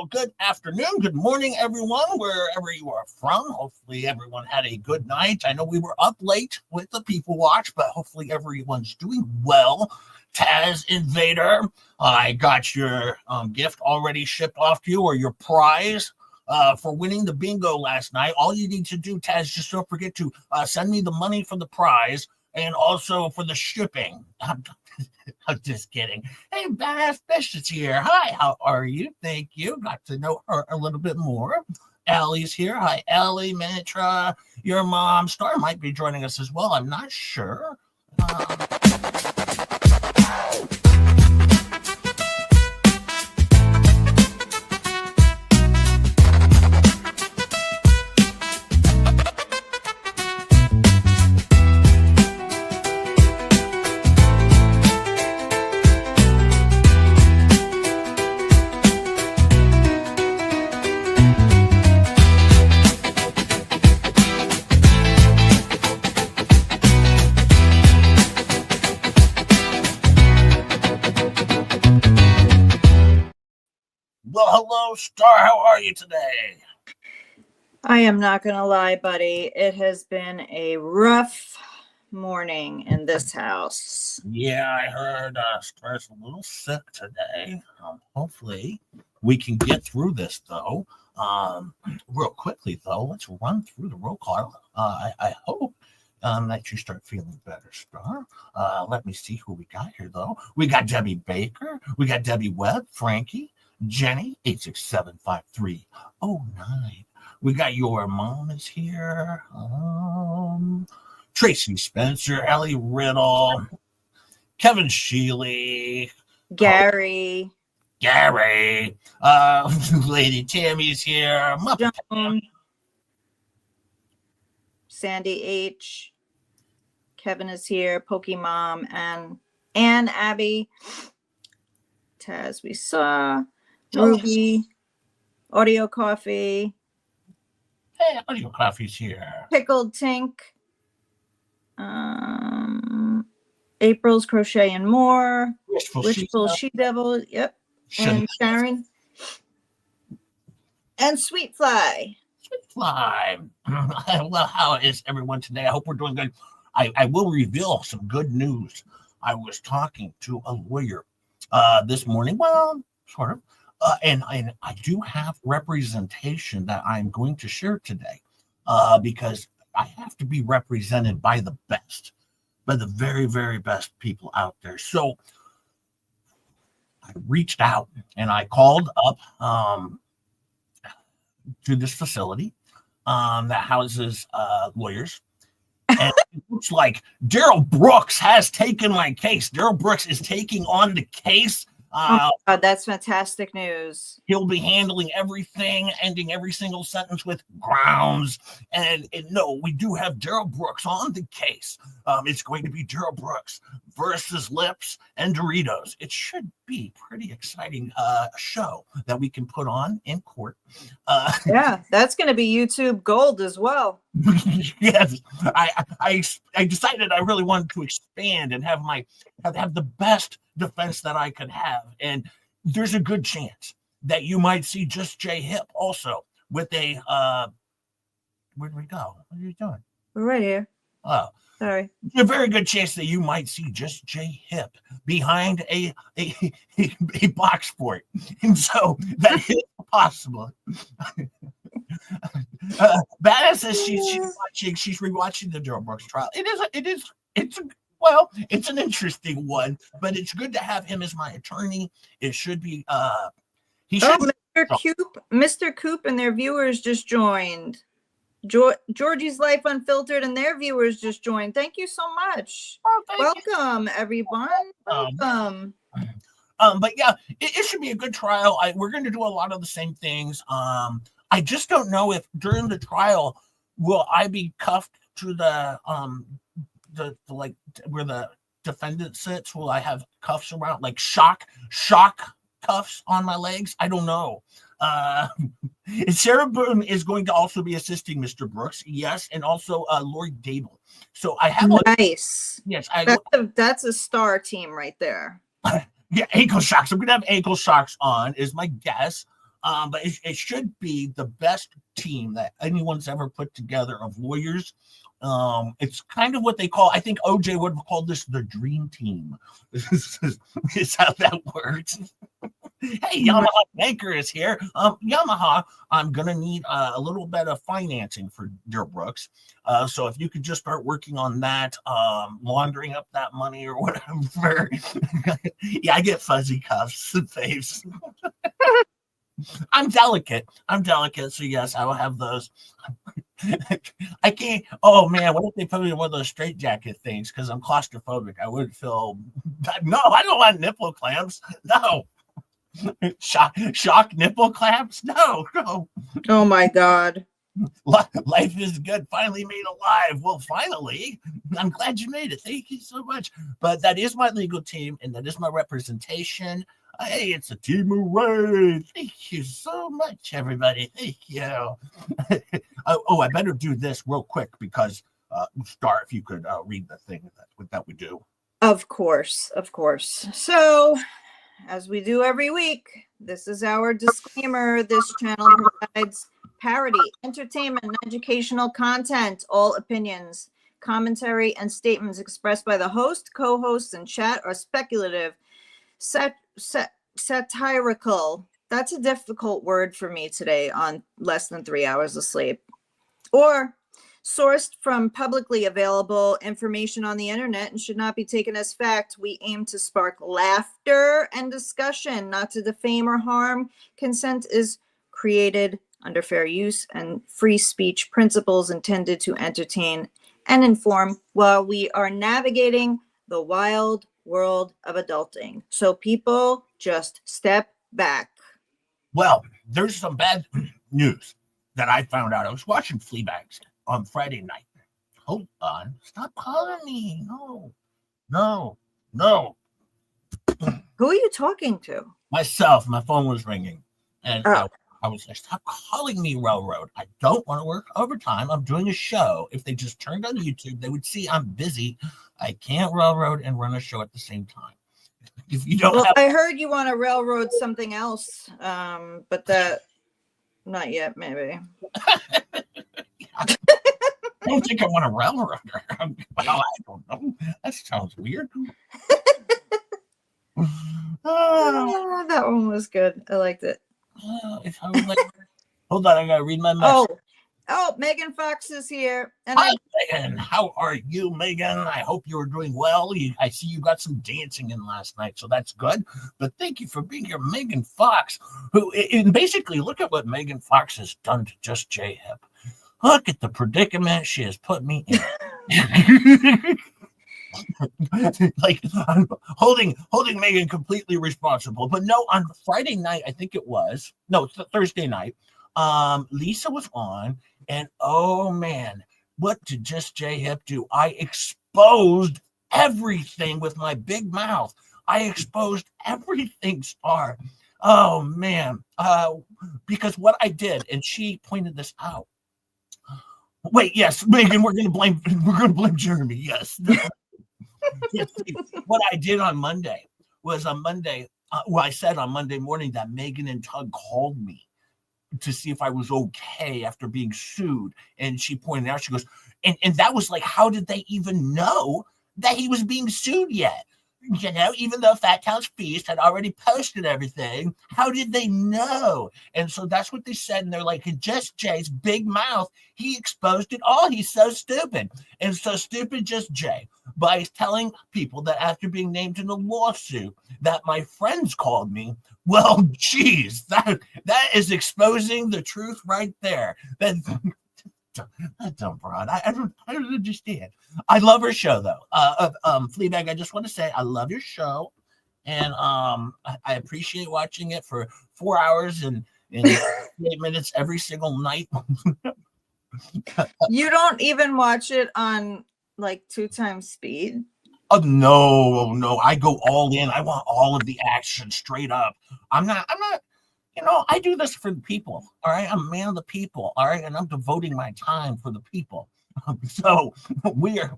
good afternoon, good morning, everyone, wherever you are from. Hopefully everyone had a good night. I know we were up late with the People Watch, but hopefully everyone's doing well. Taz Invader, I got your gift already shipped off to you, or your prize for winning the bingo last night. All you need to do, Taz, just don't forget to send me the money for the prize and also for the shipping. I'm just kidding. Hey, Badass Fish is here. Hi, how are you? Thank you. Got to know her a little bit more. Ellie's here. Hi, Ellie, Mitra. Your mom, Star, might be joining us as well. I'm not sure. Well, hello, Star. How are you today? I am not going to lie, buddy. It has been a rough morning in this house. Yeah, I heard Star's a little sick today. Hopefully, we can get through this, though. Real quickly, though, let's run through the roll call. I hope that you start feeling better, Star. Let me see who we got here, though. We got Debbie Baker. We got Debbie Webb, Frankie, Jenny, 8675309. We got Your Mom is here. Tracy Spencer, Ellie Riddle, Kevin Sheely, Gary, Lady Tammy's here, Muppet, John, Sandy H, Kevin is here, Pokemom, and Abby, Taz we saw, Ruby, Audio Coffee. Hey, Audio Coffee's here. Pickled Tink. April's Crochet and More. Wishful She Devil. Yep. And Sharon. And Sweet Fly. Sweet Fly. Well, how is everyone today? I hope we're doing good. I will reveal some good news. I was talking to a lawyer this morning. Well, sort of. And I do have representation that I'm going to share today because I have to be represented by the best, by the very, very best people out there. So I reached out and I called up to this facility that houses lawyers. And it looks like Daryl Brooks has taken my case. Daryl Brooks is taking on the case. Oh God, that's fantastic news. He'll be handling everything, ending every single sentence with grounds. And no, we do have Daryl Brooks on the case. It's going to be Daryl Brooks versus Lips and Doritos. It should be pretty exciting show that we can put on in court. Yeah, that's going to be YouTube gold as well. Yes, I decided I really wanted to expand and have the best defense that I could have, and there's a good chance that you might see Just Jay Hip also with a where did we go? What are you doing? We're right here. Oh, sorry. There's a very good chance that you might see Just Jay Hip behind a box sport, and so that is possible. Badass says she's rewatching the Daryl Brooks trial. It's an interesting one, but it's good to have him as my attorney. It should be Mr. Coop and their viewers just joined. Georgie's Life Unfiltered and their viewers just joined. Thank you so much. Welcome, everyone. Welcome. But yeah, it should be a good trial. We're going to do a lot of the same things. I just don't know if during the trial will I be cuffed to the like where the defendant sits. Will I have cuffs around, like shock cuffs on my legs? I don't know. Sarah Boone is going to also be assisting Mr. Brooks. Yes, and also Lori Dable. So I have nice. Yes, that's a star team right there. Yeah, ankle shocks. I'm gonna have ankle shocks on is my guess. But it should be the best team that anyone's ever put together of lawyers. It's kind of what they call, I think OJ would have called this the dream team. Is how that works. Hey, Yamaha Banker is here. Yamaha, I'm gonna need a little bit of financing for Dear Brooks. So if you could just start working on that, laundering up that money or whatever. Yeah, I get fuzzy cuffs and faves. I'm delicate. So yes, I will have those. I can't. Oh man, what if they put me in one of those straitjacket things? Because I'm claustrophobic. I would feel. No, I don't want nipple clamps. No. Shock nipple clamps? No. Oh my God. Life is good. Finally made alive. Well, finally. I'm glad you made it. Thank you so much. But that is my legal team, and that is my representation. Hey, it's a team hooray. Thank you so much, everybody. Thank you. I better do this real quick because, Star, if you could read the thing that we do. Of course. So, as we do every week, this is our disclaimer. This channel provides parody, entertainment, and educational content. All opinions, commentary, and statements expressed by the host, co-hosts, and chat are speculative, satirical. That's a difficult word for me today on less than 3 hours of sleep. Or sourced from publicly available information on the internet and should not be taken as fact. We aim to spark laughter and discussion, not to defame or harm. Consent is created under fair use and free speech principles intended to entertain and inform while we are navigating the wild world of adulting. So people, just step back. Well, there's some bad news that I found out. I was watching Fleabag on Friday night. Hold on. Stop calling me. No. Who are you talking to? Myself. My phone was ringing. And I was like, stop calling me Railroad. I don't want to work overtime. I'm doing a show. If they just turned on YouTube, they would see I'm busy. I can't railroad and run a show at the same time. If you don't I heard you want to railroad something else, but that not yet, maybe. I don't think I want a railroad her. Well, I don't know. That sounds weird. That one was good. I liked it. If I would hold on, I gotta read my message. Oh, Megan Fox is here. And Hi, Megan. How are you, Megan? I hope you are doing well. I see you got some dancing in last night, so that's good. But thank you for being here, Megan Fox. And basically, look at what Megan Fox has done to Just J Hip. Look at the predicament she has put me in. Like I'm holding Megan completely responsible. But no, on Friday night, I think it was Thursday night. Lisa was on, and oh man, what did Just J Hip do? I exposed everything with my big mouth. I exposed everything, Star. Oh man, because what I did, and she pointed this out. Wait, yes, Megan, we're gonna blame Jeremy. Yes. Yes, what I did on Monday was I said on Monday morning that Megan and Tug called me to see if I was okay after being sued. And she pointed out, she goes, and that was like, how did they even know that he was being sued yet? You know, even though Fat Town's Feast had already posted everything, how did they know? And so that's what they said. And they're like, Just Jay's big mouth, he exposed it all. He's so stupid. And so stupid Just Jay, by telling people that after being named in a lawsuit that my friends called me, well, geez, that is exposing the truth right there. That dumb broad. I don't understand. I love her show though. Fleabag, I just want to say I love your show, and I appreciate watching it for 4 hours and 8 minutes every single night. You don't even watch it on like 2 times speed? Oh no, I go all in. I want all of the action straight up. I'm not. You know, I do this for the people, all right? I'm a man of the people, all right? And I'm devoting my time for the people. So we're...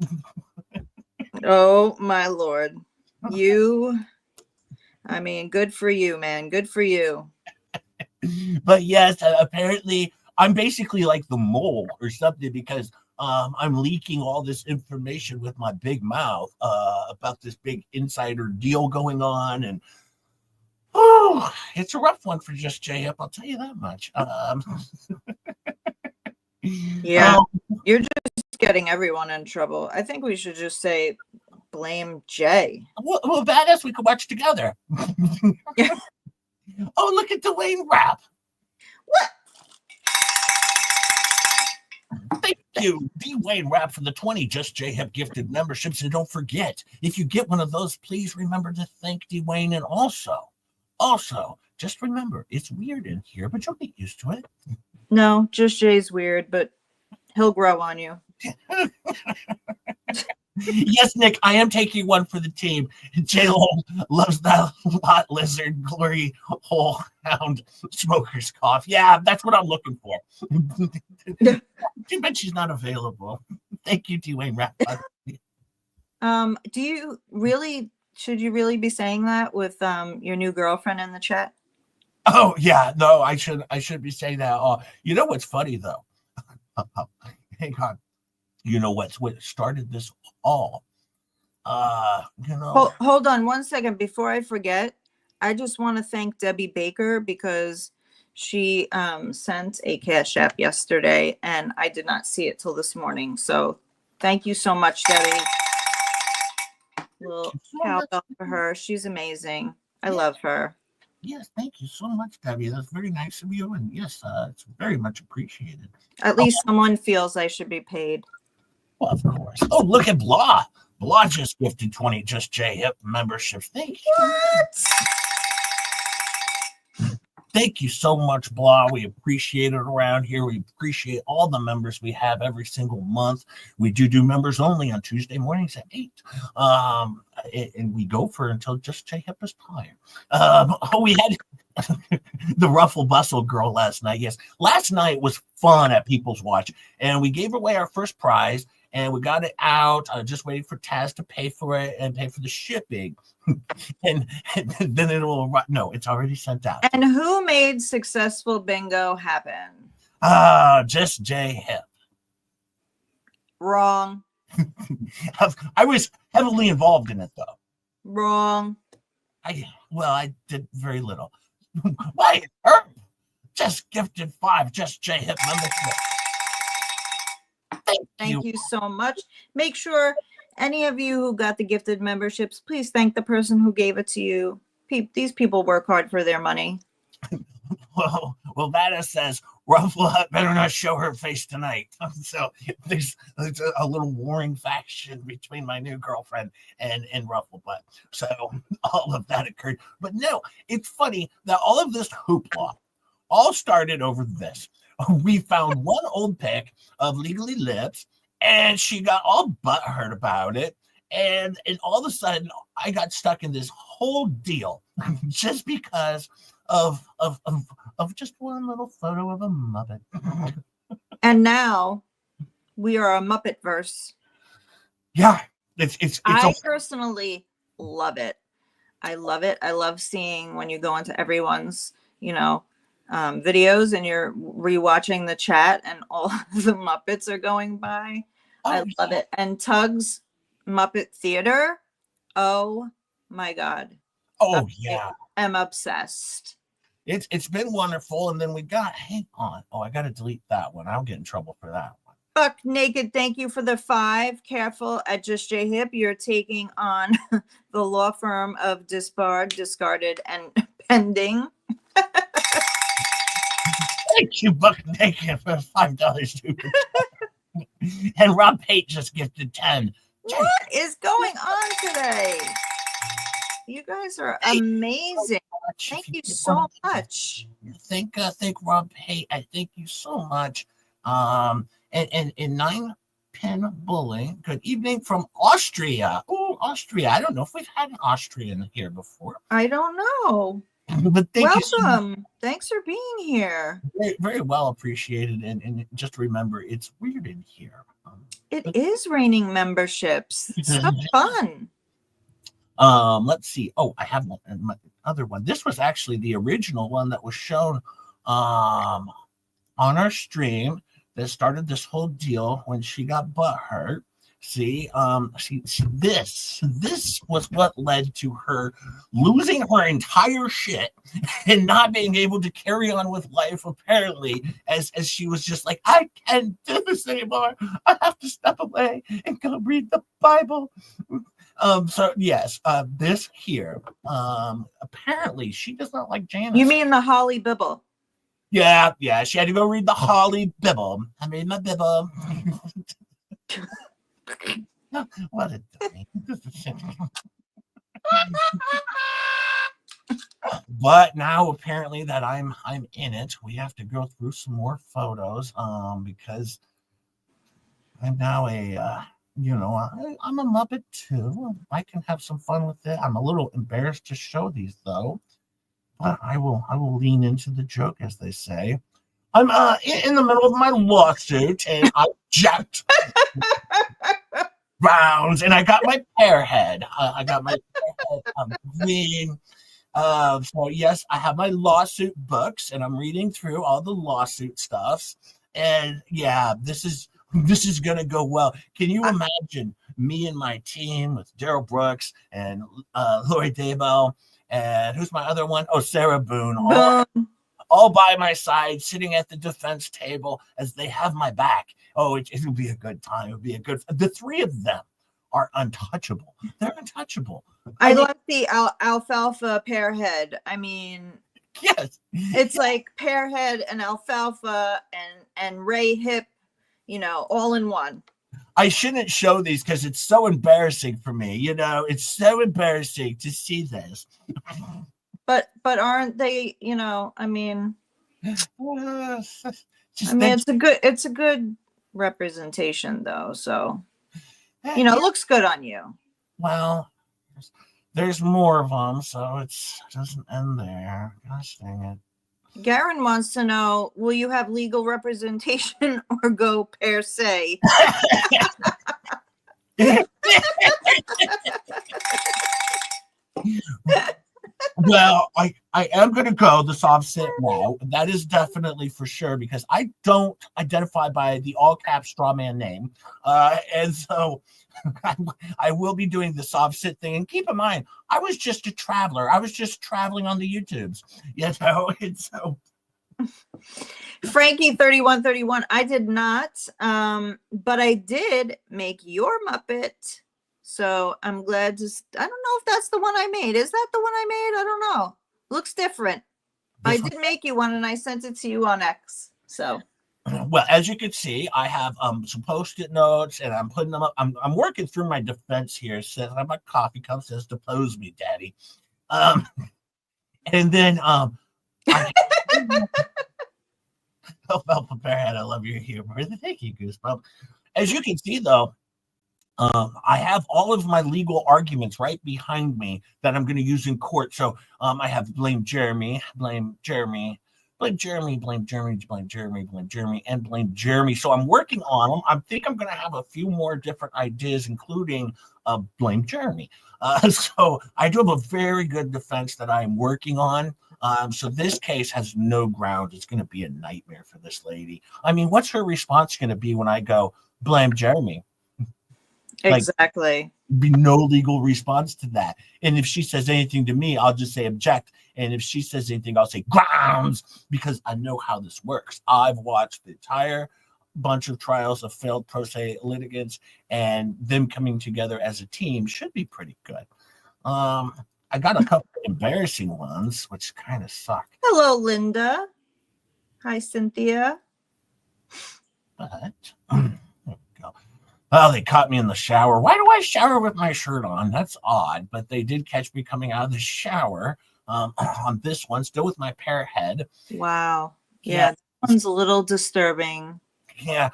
Oh, my Lord. Good for you, man. Good for you. But yes, apparently I'm basically like the mole or something because I'm leaking all this information with my big mouth about this big insider deal going on, and oh, it's a rough one for just JF. I'll tell you that much. Yeah, you're just getting everyone in trouble. I think we should just say blame Jay. Well, badass, we could watch together. Oh, look at Dwayne Rap. What? Thank you, Dwayne Rap, for the 20 Just J have gifted memberships. And don't forget, if you get one of those, please remember to thank Dwayne. And also, just remember, it's weird in here, but you'll get used to it. No, Just Jay's weird, but he'll grow on you. Yes, Nick, I am taking one for the team. J-Lo loves that lot lizard, glory hole hound, smoker's cough. Yeah, that's what I'm looking for. Too bad she's not available. Thank you, Dwayne Rap. Should you really be saying that with your new girlfriend in the chat? Oh yeah, no, I should be saying that. Oh, you know what's funny though? Hang on. You know what started this all? Hold on 1 second before I forget. I just want to thank Debbie Baker because she sent a Cash App yesterday and I did not see it till this morning. So thank you so much, Debbie. Little cowbell for her. She's amazing. I love her. Yes, thank you so much, Debbie. That's very nice of you. And yes, it's very much appreciated. At least someone feels I should be paid. Well, of course. Oh, look at Blah. Blah just gifted 20 Just J Hip memberships. Thank you. What? Thank you so much, Blah. We appreciate it around here. We appreciate all the members we have every single month. We do members only on Tuesday mornings at 8. And we go for until Just J Hip is tired. We had the Ruffle Bustle girl last night. Yes, last night was fun at People's Watch. And we gave away our first prize. And we got it out. Just waiting for Taz to pay for it and pay for the shipping. and then it'll no, it's already sent out. And who made successful bingo happen? Just J Hip. Wrong. I was heavily involved in it though. Wrong. I did very little. Wait, just gifted 5 Just J Hip membership. Thank you so much. Make sure any of you who got the gifted memberships, please thank the person who gave it to you. These people work hard for their money. Well, Vada says Ruffle better not show her face tonight. So there's a little warring faction between my new girlfriend and Ruffle Butt. So all of that occurred. But no, it's funny that all of this hoopla all started over this. We found one old pic of Legally Lips, and she got all butthurt about it. And all of a sudden, I got stuck in this whole deal just because of just one little photo of a Muppet. And now we are a Muppetverse. Yeah, I personally love it. I love it. I love seeing when you go into everyone's, videos and you're rewatching the chat and all the Muppets are going by. I love it. And Tug's Muppet Theater. Oh my God. Oh yeah. I'm obsessed. It's been wonderful. And then hang on. Oh, I got to delete that one. I'll get in trouble for that one. Buck Naked, thank you for the 5. Careful at Just J Hip. You're taking on the law firm of Disbarred, Discarded, and Pending. Thank you, Buck Naked, for $5. And Rob Pate just gifted 10. What is going on today? You guys are amazing. Thank you so much. Thank Rob Pate. I thank you so much. And 9-pin bullying. Good evening from Austria. Oh, Austria. I don't know if we've had an Austrian here before. I don't know. But welcome. So thanks for being here. Very, very well appreciated. And just remember, it's weird in here. It is raining memberships. It's so fun. Let's see. Oh, I have my other one. This was actually the original one that was shown on our stream that started this whole deal when she got butt hurt. See, this was what led to her losing her entire shit and not being able to carry on with life, apparently, as she was just like, I can't do this anymore. I have to step away and go read the Bible. So yes, this here, apparently she does not like Janice. You mean the Holly Bibble? Yeah, she had to go read the Holly Bibble. I read my Bibble. What a dummy. But now apparently that I'm in it, we have to go through some more photos because I'm now I'm a Muppet too. I can have some fun with it. I'm a little embarrassed to show these though, but I will lean into the joke, as they say. I'm in the middle of my lawsuit and I jacked rounds and I got my pear head. Green. So yes, I have my lawsuit books and I'm reading through all the lawsuit stuffs. And yeah, this is gonna go well. Can you imagine me and my team with Daryl Brooks and Lori Daybell and who's my other one? Oh, Sarah Boone. All by my side, sitting at the defense table as they have my back. Oh, it will be a good time. The three of them are untouchable. They're untouchable. I love the alfalfa pear head. I mean, yes, it's like pear head and alfalfa and Ray Hip, all in one. I shouldn't show these because it's so embarrassing for me. It's so embarrassing to see this. But aren't they? I mean, it's a good representation though. So, it looks good on you. Well, there's more of them, so it doesn't end there. Gosh dang it. Garen wants to know: will you have legal representation or go per se? Well, I am going to go the soft sit now. That is definitely for sure because I don't identify by the all caps straw man name. And so I will be doing the soft sit thing. And keep in mind, I was just a traveler. I was just traveling on the YouTubes, and so. Frankie 3131, I did not, but I did make your Muppet. So I'm glad to. I don't know if that's the one I made. Is that the one I made? I don't know. Looks different. I did make you one, and I sent it to you on X. So. Well, as you can see, I have some Post-it notes, and I'm putting them up. I'm working through my defense here. It says I have my coffee cup. Says depose me, Daddy. And then Alfalfa Bearhead, I love your humor. Thank you, Goosebump. As you can see, though. I have all of my legal arguments right behind me that I'm going to use in court. So I have blame Jeremy, blame Jeremy, blame Jeremy, blame Jeremy, blame Jeremy, blame Jeremy, and blame Jeremy. So I'm working on them. I think I'm going to have a few more different ideas, including blame Jeremy. So I do have a very good defense that I'm working on. So this case has no ground. It's going to be a nightmare for this lady. I mean, what's her response going to be when I go blame Jeremy? Exactly. Be no legal response to that. And if she says anything to me, I'll just say object. And if she says anything, I'll say grounds, because I know how this works. I've watched the entire bunch of trials of failed pro se litigants, and them coming together as a team should be pretty good. I got a couple of embarrassing ones, which kind of suck. Hello, Linda. Hi, Cynthia. But oh, they caught me in the shower. Why do I shower with my shirt on? That's odd, but they did catch me coming out of the shower on this one, still with my pear head. Wow. Yeah, that one's a little disturbing. Yeah,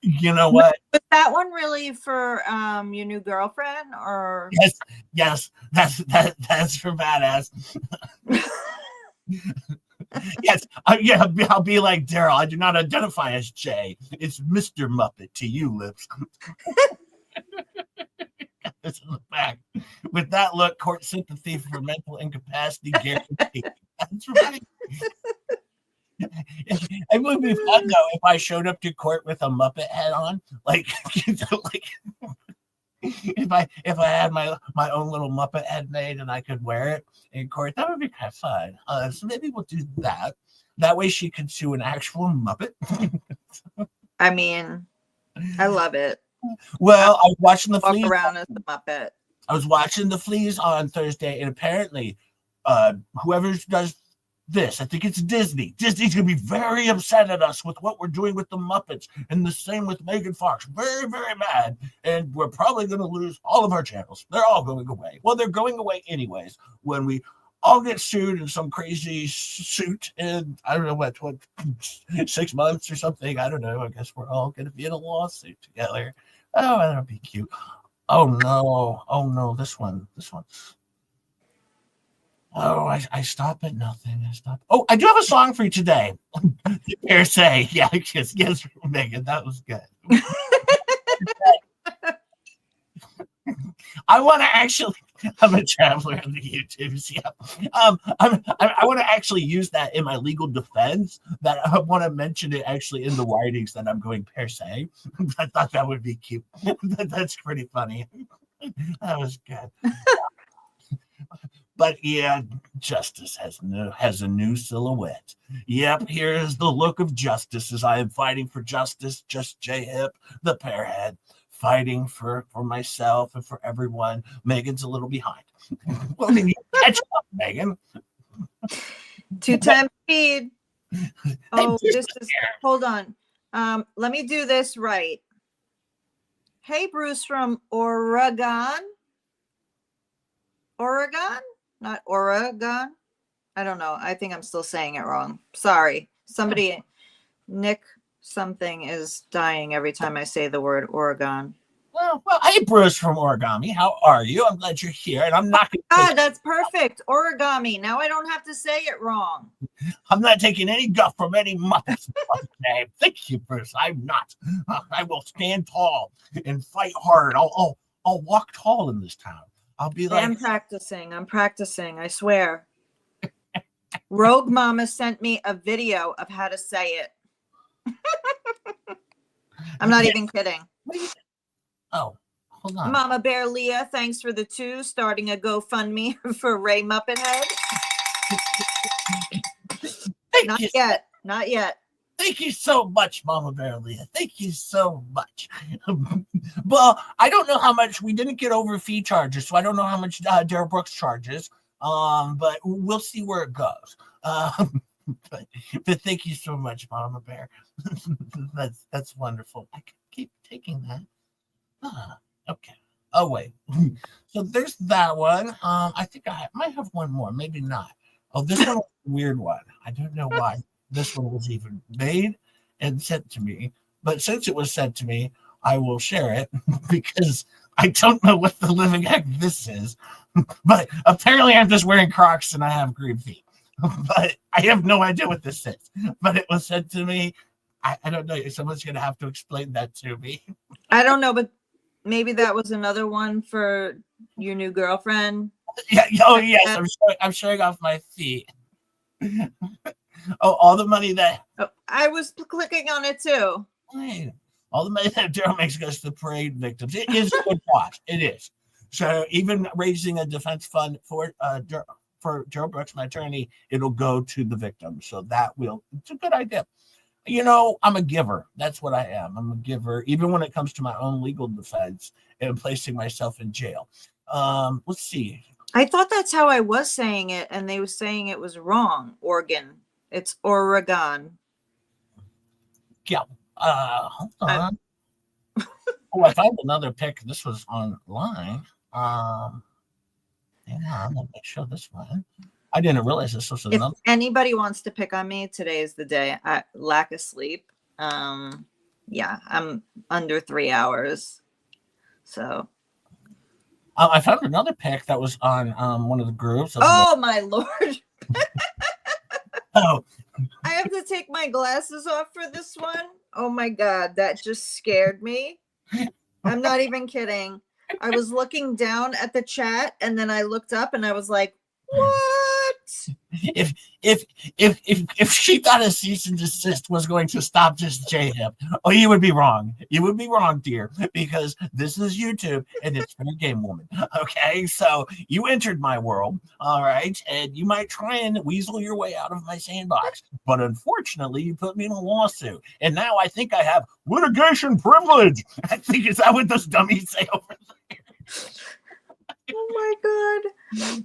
you know what? Was that one really for your new girlfriend, or? Yes, that's for badass. Yes, I'll be like Daryl. I do not identify as Jay. It's Mr. Muppet to you, Lips. This in the back. With that look, court sympathy for mental incapacity guaranteed. That's right. It would be fun though if I showed up to court with a Muppet head on, like, like if I had my own little Muppet head made and I could wear it in court, that would be kind of fun. So maybe we'll do that. That way she could sue an actual Muppet. I mean, I love it. Well, I was watching the Walk Fleas. around as the Muppet. I was watching the Fleas on Thursday, and apparently, whoever does this, I think it's Disney. Disney's gonna be very upset at us with what we're doing with the Muppets, and the same with Megan Fox. Very, very mad, and we're probably gonna lose all of our channels. They're all going away. Well, they're going away anyways when we all get sued in some crazy suit in, I don't know what 6 months or something. I don't know. I guess we're all gonna be in a lawsuit together. Oh, that'll be cute. Oh no, this one. Oh, I stop at nothing. I stop. Oh, I do have a song for you today. Per se. Yeah, yes, Megan, that was good. I want to actually, I'm a traveler on the YouTubes. Yeah. I want to actually use that in my legal defense, that I want to mention it actually in the writings that I'm going per se. I thought that would be cute. That's pretty funny. That was good. But yeah, justice has a new silhouette. Yep, here is the look of justice as I am fighting for justice. Just J Hip, the pearhead, fighting for myself and for everyone. Megan's a little behind. Well, then you catch up, Megan. 2 times speed. Oh, this is, hold on. Let me do this right. Hey, Bruce from Oregon. Oregon? Not Oregon. I don't know. I think I'm still saying it wrong. Sorry. Somebody, Nick something is dying every time I say the word Oregon. Well, hey, Bruce from Origami. How are you? I'm glad you're here. And I'm not going to. That's perfect. Origami. Now I don't have to say it wrong. I'm not taking any guff from any Muppets. Thank you, Bruce. I'm not. I will stand tall and fight hard. I'll walk tall in this town. I'll be like. I'm practicing. I swear. Rogue Mama sent me a video of how to say it. I'm not even kidding. Oh, hold on. Mama Bear Leah, thanks for the 2, starting a GoFundMe for Ray Muppet Head. Not yet. Thank you so much, Mama Bear Leah. Thank you so much. Well, I don't know how much, we didn't get over fee charges, so I don't know how much Darryl Brooks charges. But we'll see where it goes. But thank you so much, Mama Bear. That's wonderful. I can keep taking that. Okay. Oh wait. So there's that one. I think I might have one more. Maybe not. Oh, this one was a weird one. I don't know why this one was even made and sent to me. But since it was sent to me, I will share it because I don't know what the living heck this is. But apparently I'm just wearing Crocs and I have green feet. But I have no idea what this is. But it was sent to me. I don't know. Someone's going to have to explain that to me. I don't know, but maybe that was another one for your new girlfriend. Yeah. Oh, yes. I'm showing off my feet. Oh, all the money that... Oh, I was clicking on it too. All the money that Daryl makes goes to parade victims. It is a good cause. It is. So even raising a defense fund for Daryl Brooks, my attorney, it'll go to the victim. So it's a good idea. You know, I'm a giver. That's what I am. I'm a giver, even when it comes to my own legal defense and placing myself in jail. Let's see. I thought that's how I was saying it, and they were saying it was wrong. Oregon. It's Oregon. Yeah. Hold on. I found another pic. This was online. Hang on, let me show this one. I didn't realize this was another. If anybody wants to pick on me, today is the day. Lack of sleep. Yeah, I'm under 3 hours. So. I found another pic that was on one of the groups. Oh my Lord. Oh. I have to take my glasses off for this one. Oh my God, that just scared me. I'm not even kidding. I was looking down at the chat and then I looked up and I was like, what? if if she thought a cease and desist was going to stop just J-Hip, oh, you would be wrong. You would be wrong, dear, because this is YouTube and it's fair game, woman. Okay, so you entered my world, all right, and you might try and weasel your way out of my sandbox, but unfortunately, you put me in a lawsuit, and now I think I have litigation privilege. I think is that what those dummies say over there? Oh my god.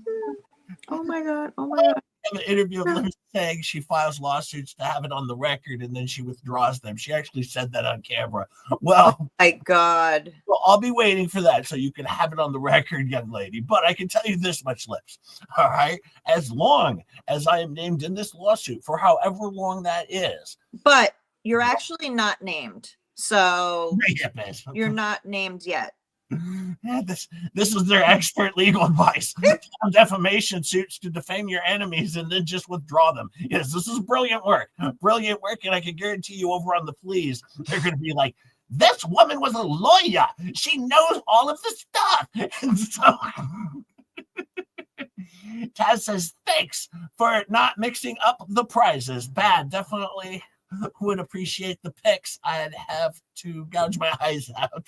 Oh my god. Oh my god. An interview of Liv saying she files lawsuits to have it on the record and then she withdraws them. She actually said that on camera. Well, oh my god. Well, I'll be waiting for that so you can have it on the record, young lady. But I can tell you this much, Lips. All right. As long as I am named in this lawsuit for however long that is. But you're actually not named. So you're not named yet. Yeah, this is their expert legal advice on defamation suits to defame your enemies and then just withdraw them. Yes, this is brilliant work, and I can guarantee you over on the fleas, they're going to be like, this woman was a lawyer. She knows all of the stuff. And so Taz says, thanks for not mixing up the prizes. Bad, definitely would appreciate the picks. I'd have to gouge my eyes out.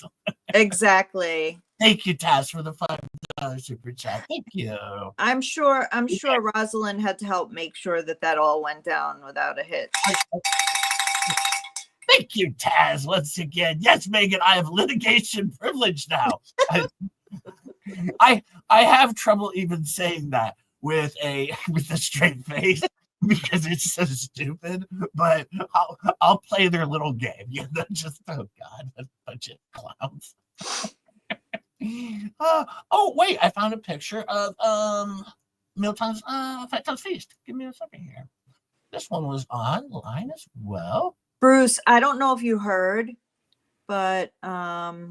Exactly. Thank you, Taz, for the $5 super chat. Thank you. I'm sure Rosalind had to help make sure that all went down without a hitch. Thank you, Taz, once again. Yes, Megan, I have litigation privilege now. I have trouble even saying that with a straight face because it's so stupid. But I'll play their little game. Yeah, they're just oh god, a bunch of clowns. Oh wait, I found a picture of Milton's Fat Town's Feast. Give me a second here. This one was online as well. Bruce, I don't know if you heard, but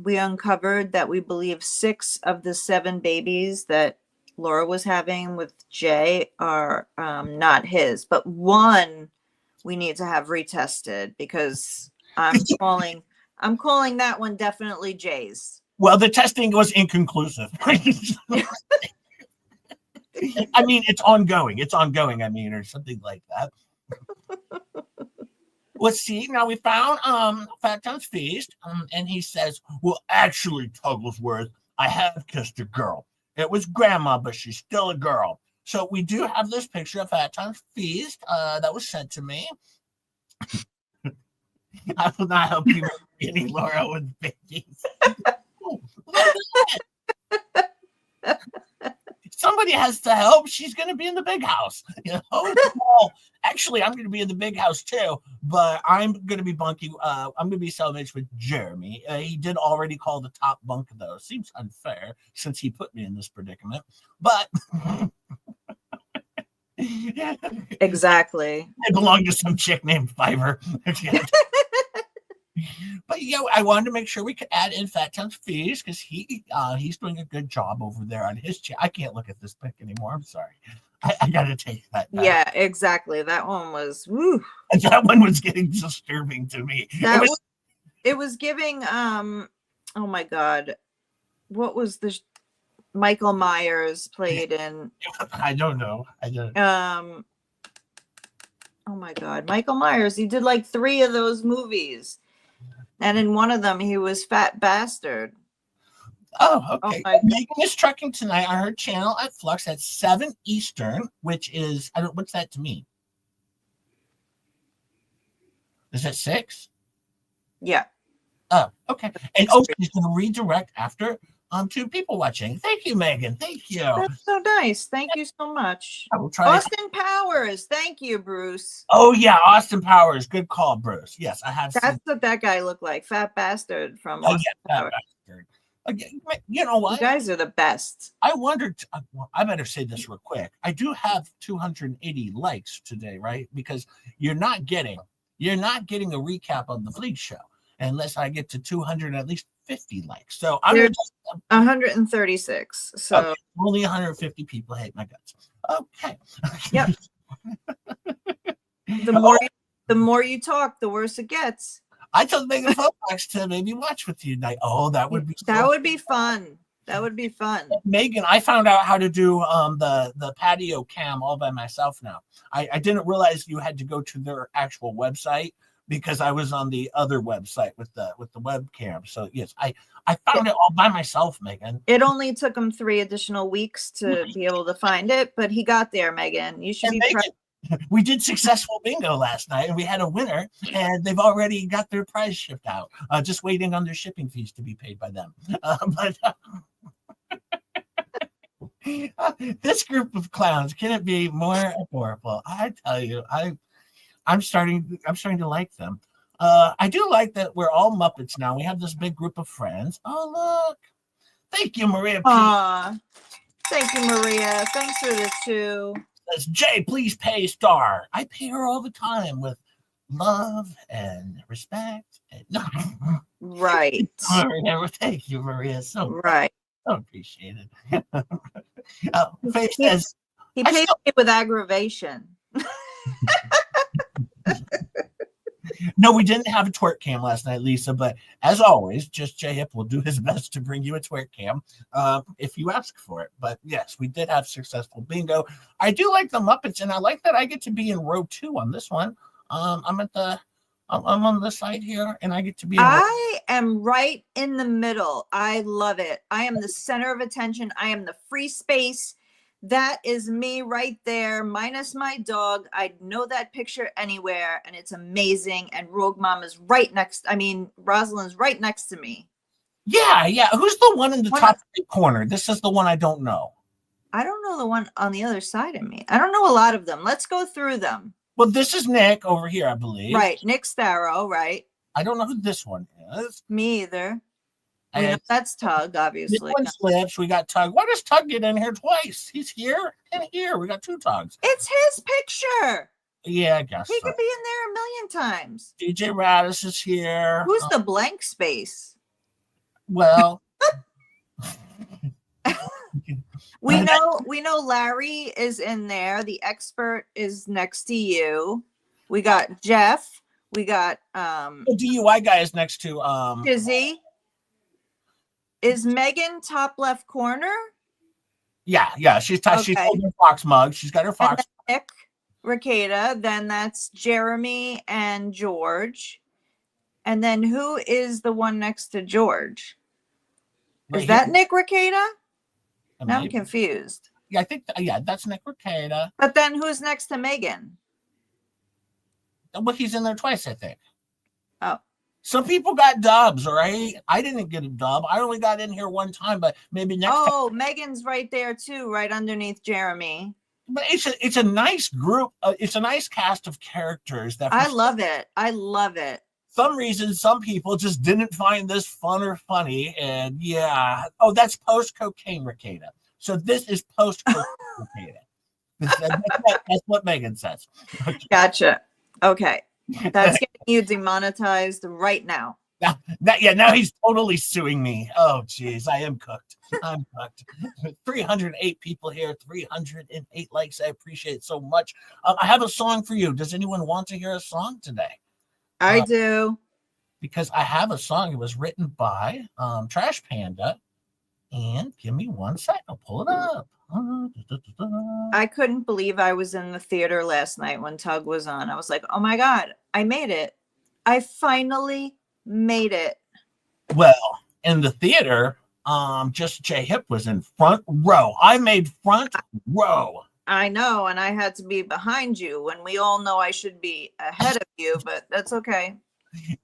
we uncovered that we believe 6 of the 7 babies that Laura was having with Jay are not his, but 1 we need to have retested because I'm calling that one definitely Jay's. Well, the testing was inconclusive. I mean, it's ongoing. I mean, or something like that. Let's see. Now we found Fat Town's Feast, and he says, well, actually, Tugglesworth, I have kissed a girl. It was grandma, but she's still a girl. So we do have this picture of Fat Town's Feast that was sent to me. I will not help you with any Laura with babies. Somebody has to help. She's going to be in the big house. You know? Well, actually, I'm going to be in the big house too, but I'm going to be bunking. I'm going to be cellmates with Jeremy. He did already call the top bunk, though. Seems unfair since he put me in this predicament. But exactly, I belong to some chick named Fiverr. But I wanted to make sure we could add in Fat Town's Feast because he's doing a good job over there on his channel. I can't look at this pic anymore. I'm sorry. I gotta take that back. Yeah, exactly. That one was woo. That one was getting disturbing to me. It was giving oh my god. What was the Michael Myers played in? I don't know. Oh my god. Michael Myers, he did like 3 of those movies. And in one of them, he was Fat Bastard. Oh, okay. Megan is trucking tonight on her channel at Flux at 7 Eastern, which is, what's that to me? Is that 6? Yeah. Oh, okay. And she's going to redirect after to people watching. Thank you, Megan. Thank you. That's so nice. Thank you so much. I will try. Austin Powers. Thank you, Bruce. Oh, yeah. Austin Powers. Good call, Bruce. Yes, I have. That's what that guy looked like. Fat Bastard from Austin Powers. Bastard. Again, you know what? You guys are the best. I wondered. I better say this real quick. I do have 280 likes today, right? Because you're not getting a recap of the Fleet Show unless I get to 200 at least 50 likes. So I'm 136. So okay, only 150 people hate my guts. Okay. Yep. The more you talk, the worse it gets. I told Megan Fox to maybe watch with you tonight. Oh, that would be that would be fun. That would be fun. Megan, I found out how to do the patio cam all by myself now. I didn't realize you had to go to their actual website because I was on the other website with the webcam. So yes, I found it all by myself, Megan. It only took him 3 additional weeks to be able to find it, but he got there, Megan. You should be proud. We did successful bingo last night, and we had a winner, and they've already got their prize shipped out, just waiting on their shipping fees to be paid by them. This group of clowns, can it be more adorable? I tell you, I'm starting to like them. I do like that we're all Muppets now. We have this big group of friends. Oh, look. Thank you, Maria. Thank you, Maria. Thanks for this, too. Says, Jay, please pay star. I pay her all the time with love and respect. Right. Thank you, Maria. So right. I appreciate it. Faith says, he pays me with aggravation. No, we didn't have a twerk cam last night, Lisa, but as always, just J Hip will do his best to bring you a twerk cam if you ask for it. But yes, we did have successful bingo. I do like the Muppets, and I like that I get to be in row 2 on this one. I'm on the side here, and I get to be I am right in the middle. I love it. I am the center of attention. I am the free space. That is me right there, minus my dog. I'd know that picture anywhere, and it's amazing. And Rogue Mom is Rosalind's right next to me. Yeah. Who's the one in the top right corner? This is the one I don't know. I don't know the one on the other side of me. I don't know a lot of them. Let's go through them. Well, this is Nick over here, I believe. Right, Nick Starrow, right. I don't know who this one is. Me either. That's Tug, obviously. This one slips. We got Tug. Why does Tug get in here twice? He's here and here. We got 2 Tugs. It's his picture. Yeah, I guess he could be in there a million times. DJ Radis is here. Who's the blank space? Well, we know Larry is in there. The expert is next to you. We got Jeff. We got the DUI guy is next to Dizzy. Is Megan top left corner? Yeah. She's holding her Fox mug. She's got her Fox. Nick, Rekieta. Then that's Jeremy and George. And then who is the one next to George? Is that Nick Rekieta? Now I'm confused. Yeah, I think that's Nick Rekieta. But then who's next to Megan? Well, he's in there twice, I think. Oh. Some people got dubs, right? I didn't get a dub. I only got in here one time, but maybe next time. Oh, Megan's right there too, right underneath Jeremy. But it's a nice group. It's a nice cast of characters. I love it. I love it. Some reason, some people just didn't find this fun or funny. And yeah. Oh, that's post-cocaine Rekieta. So this is post-cocaine Rekieta. That's what Megan says. Gotcha. Okay. That's getting you demonetized right now. Now he's totally suing me. Oh, geez. I am cooked. I'm cooked. 308 people here, 308 likes. I appreciate it so much. I have a song for you. Does anyone want to hear a song today? I do. Because I have a song. It was written by Trash Panda. And give me one sec. I'll pull it up. I couldn't believe I was in the theater last night when Tug was on. I was like, oh my God, I made it. I finally made it. Well, in the theater, just J Hip was in front row. I made front row. I know, and I had to be behind you when we all know I should be ahead of you, but that's okay.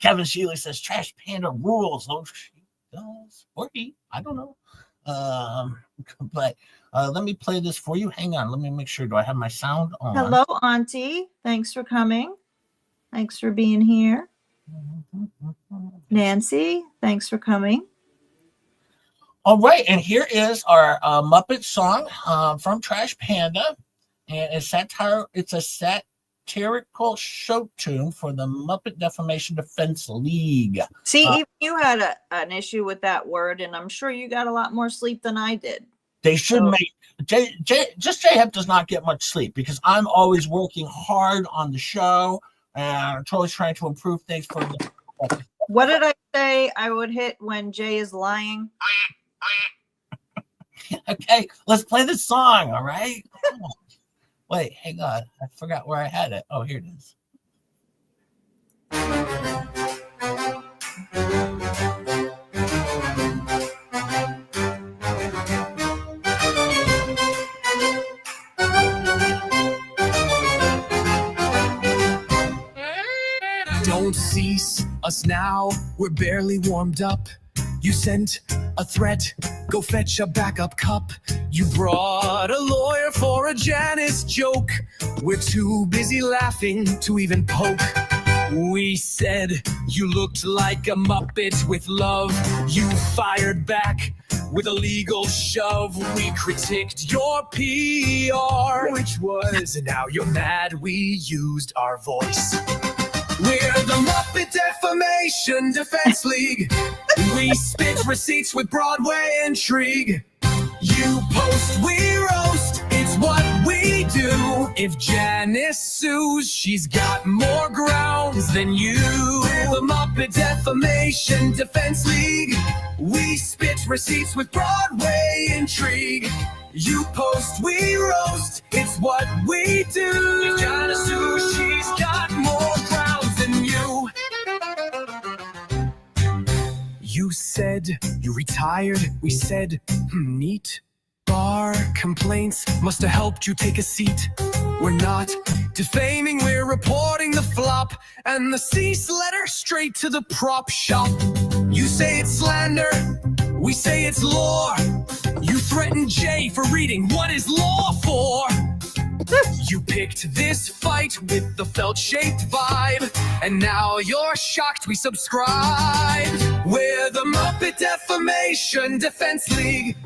Kevin Shealy says Trash Panda rules. Oh, she does. Or he. I don't know. But let me play this for you. Hang on. Let me make sure. Do I have my sound on? Hello, Auntie. Thanks for coming. Thanks for being here. Nancy, thanks for coming. All right. And here is our Muppet song from Trash Panda. And it's a satirical show tune for the Muppet Defamation Defense League. See, even you had an issue with that word, and I'm sure you got a lot more sleep than I did. They should make J-Hep does not get much sleep because I'm always working hard on the show and I'm always trying to improve things for the. What did I say I would hit when Jay is lying? Okay, let's play the song, all right? Oh, wait, hang on. I forgot where I had it. Oh, here it is. Don't cease us now, we're barely warmed up. You sent a threat, go fetch a backup cup. You brought a lawyer for a Janice joke. We're too busy laughing to even poke. We said you looked like a Muppet with love. You fired back with a legal shove. We critiqued your PR, which was, and now you're mad we used our voice. We're the Muppet Defamation Defense League. We spit receipts with Broadway intrigue. You post, we roast, it's what we do. If Janice sues, she's got more grounds than you. We're the Muppet Defamation Defense League. We spit receipts with Broadway intrigue. You post, we roast, it's what we do. If Janice sues, she's got more grounds than you. You said you retired, we said, neat. Bar complaints must have helped you take a seat. We're not defaming, we're reporting the flop. And the cease letter straight to the prop shop. You say it's slander, we say it's lore. You threatened Jay for reading What Is Law For? You picked this fight with the felt-shaped vibe, and now you're shocked we subscribed. We're the Muppet Defamation Defense League.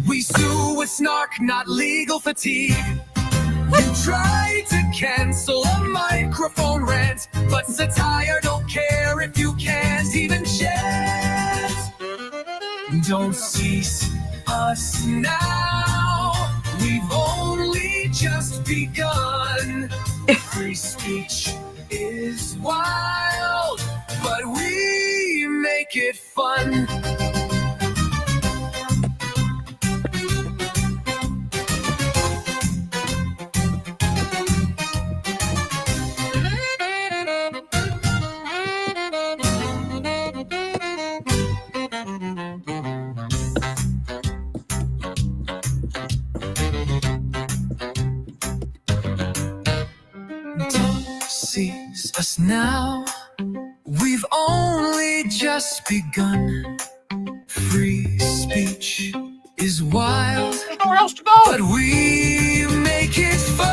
We sue with snark, not legal fatigue. You tried to cancel a microphone rant, but satire don't care if you can't even chant. Don't cease us now, we've only just begun. Free speech is wild, but we make it fun. Sees us now, we've only just begun. Free speech is wild, There's nowhere else to go. but we make it fun.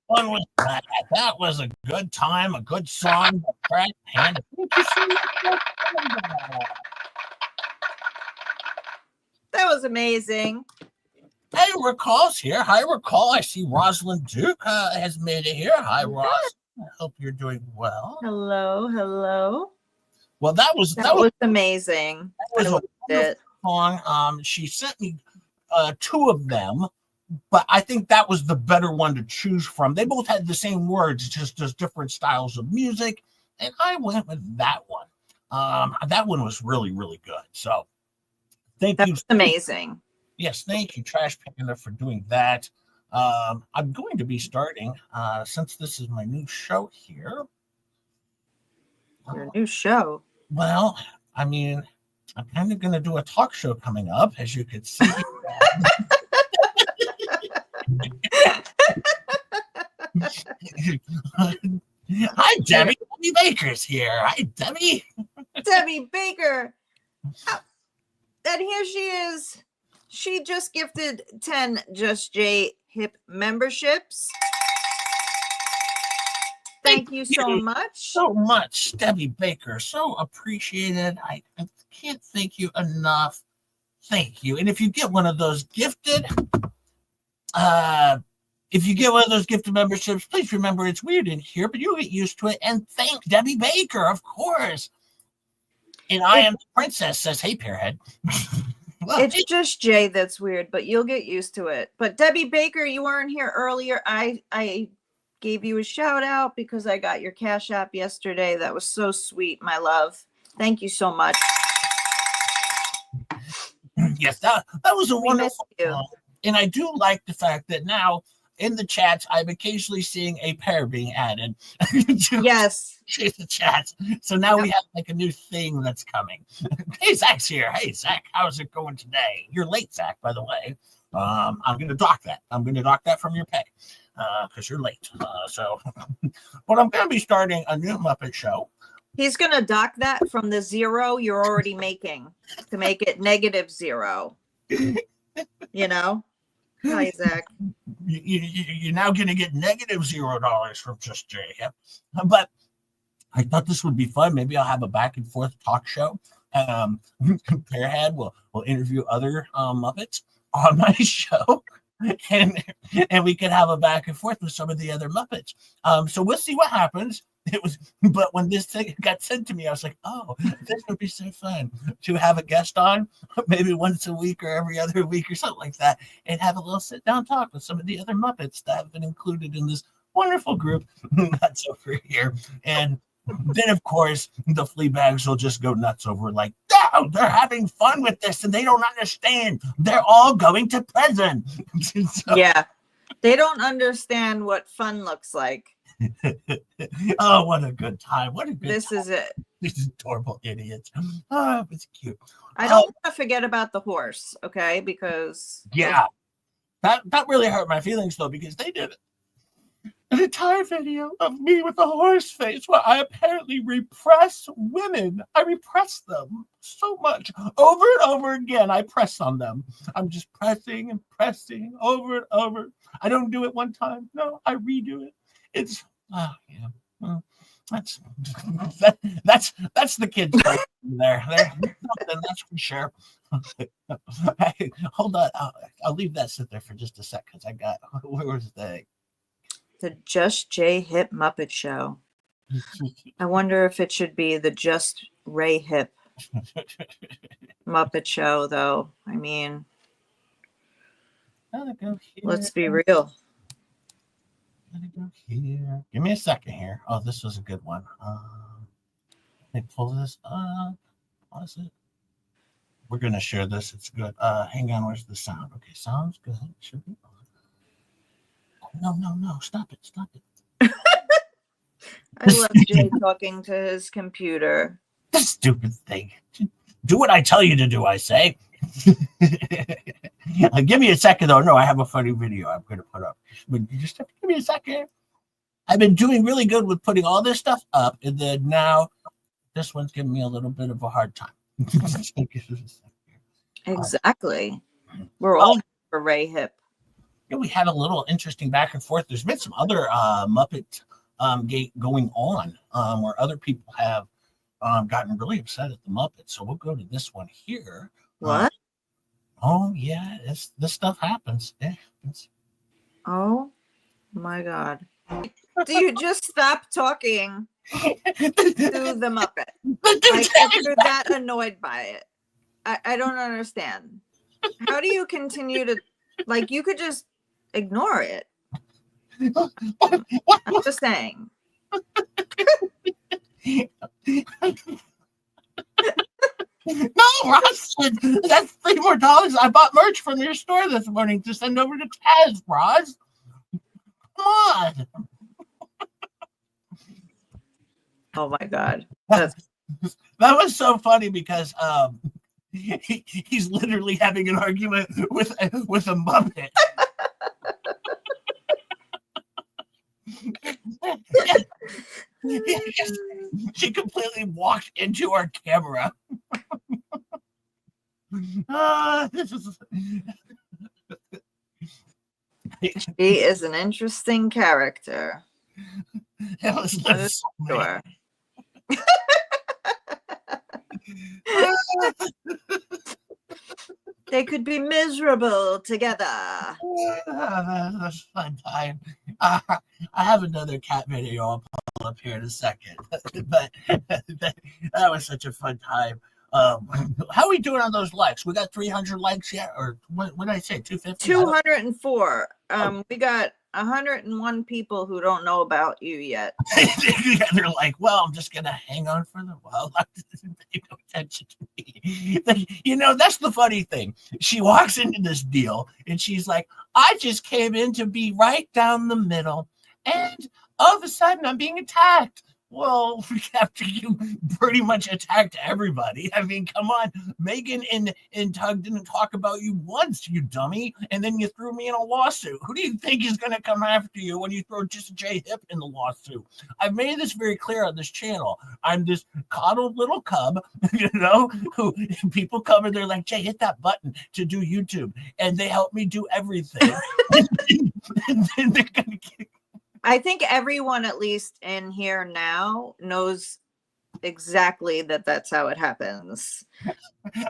One was that. That was a good time, a good song. Trash Panda. That was amazing. Hey, Recall's here. Hi, Recall. I see Rosalind Duke has made it here. Hi, Ross. I hope you're doing well. Hello, hello. Well, that was That was amazing. that was I a loved it. wonderful song. She sent me two of them, but I think that was the better one to choose from. They both had the same words, just different styles of music, and I went with that one. That one was really, really good. So thank That you. was amazing. Yes, thank you, Trash Panda, for doing that. I'm going to be starting, since this is my new show here. Your new show. Well, I mean, I'm kind of going to do a talk show coming up, as you could see. Hi, Debbie. Debbie Baker's here. Hi, Debbie. Debbie Baker. And here she is. She just gifted 10 Just J Hip memberships. Thank you so much. So much, Debbie Baker. So appreciated. I can't thank you enough. Thank you. And if you get one of those gifted, If you get one of those gifted memberships, please remember it's weird in here, but you'll get used to it. And thank Debbie Baker, of course. And I am the princess, says, hey, Pearhead. Well, It's just Jay that's weird, but you'll get used to it. But Debbie Baker, you weren't here earlier. I gave you a shout out because I got your Cash App yesterday. That was so sweet, my love. Thank you so much. yes, that was a We missed wonderful you. song. And I do like the fact that now in the chats, I'm occasionally seeing a pair being added to, Yes. to the chats. So now we have like a new thing that's coming. Hey, Zach's here. Hey, Zach, how's it going today? You're late, Zach, by the way. I'm going to dock that. I'm going to dock that from your pay because you're late. But I'm going to be starting a new Muppet show. He's going to dock that from the zero you're already making to make it -0. You know? Hi, Zach. You're now going to get -$0 from Just Jay. Yep. But I thought this would be fun. Maybe I'll have a back and forth talk show. Pearhead will interview other Muppets on my show. And we could have a back and forth with some of the other Muppets. So we'll see what happens. But when this thing got sent to me, I was like, oh, this would be so fun to have a guest on, maybe once a week or every other week or something like that, and have a little sit down talk with some of the other Muppets that have been included in this wonderful group that's over here. And then, of course, the flea bags will just go nuts over like, oh, they're having fun with this and they don't understand. They're all going to prison. So, Yeah. They don't understand what fun looks like. oh, what a good time. What a good This time. is it. These adorable idiots. Oh, it's cute. I don't want to forget about the horse, okay? Because Yeah. That really hurt my feelings, though, because they did an entire video of me with a horse face where I apparently repress women. I repress them so much. Over and over again, I press on them. I'm just pressing and pressing over and over. I don't do it one time. No, I redo it. It's yeah. Well, that's the kids right there. That's for sure. Hey, hold on. I'll leave that sit there for just a sec because I got where was the Just Jay Hip Muppet Show. I wonder if it should be the Just Ray Hip Muppet Show, though. I mean, let's be real. Here. Give me a second here. Oh, this was a good one. Let me pull this up. Pause it. We're gonna share this. It's good. Hang on. Where's the sound? Okay, sounds good. Should be. No. Stop it. I love Jay talking to his computer. This stupid thing. Do what I tell you to do, I say. Give me a second, though. No, I have a funny video I'm going to put up. But you just have to give me a second. I've been doing really good with putting all this stuff up, and then now this one's giving me a little bit of a hard time. Exactly. We're all for Ray Hip. Yeah, we had a little interesting back and forth. There's been some other Muppet gate going on where other people have gotten really upset at the Muppets. So we'll go to this one here. What? Oh, yeah, this stuff happens. It happens. Oh, my God. Do you just stop talking to the Muppet? Like, if you're that annoyed by it. I don't understand. How do you continue to, like, you could just ignore it. I'm just saying. No, Roz, that's $3 more. I bought merch from your store this morning to send over to Taz, Roz. Come on. Oh my God. That was so funny because he's literally having an argument with a Muppet. She completely walked into our camera. She is an interesting character. That was so Sure. They could be miserable together. That's a fun time. I have another cat video I'll pull up here in a second, but that was such a fun time. How are we doing on those likes? We got 300 likes yet, or what did I say? 250? 204. We got 101 people who don't know about you yet. They're like, well, I'm just gonna hang on for the while. Pay no attention to me. That's the funny thing. She walks into this deal and she's like, I just came in to be right down the middle, and all of a sudden I'm being attacked. Well, after you pretty much attacked everybody. I mean, come on. Megan and Tug didn't talk about you once, you dummy. And then you threw me in a lawsuit. Who do you think is going to come after you when you throw just J Hip in the lawsuit? I've made this very clear on this channel. I'm this coddled little cub, who people come and they're like, Jay, hit that button to do YouTube. And they help me do everything. And then they're going to get... I think everyone, at least in here now, knows exactly that's how it happens.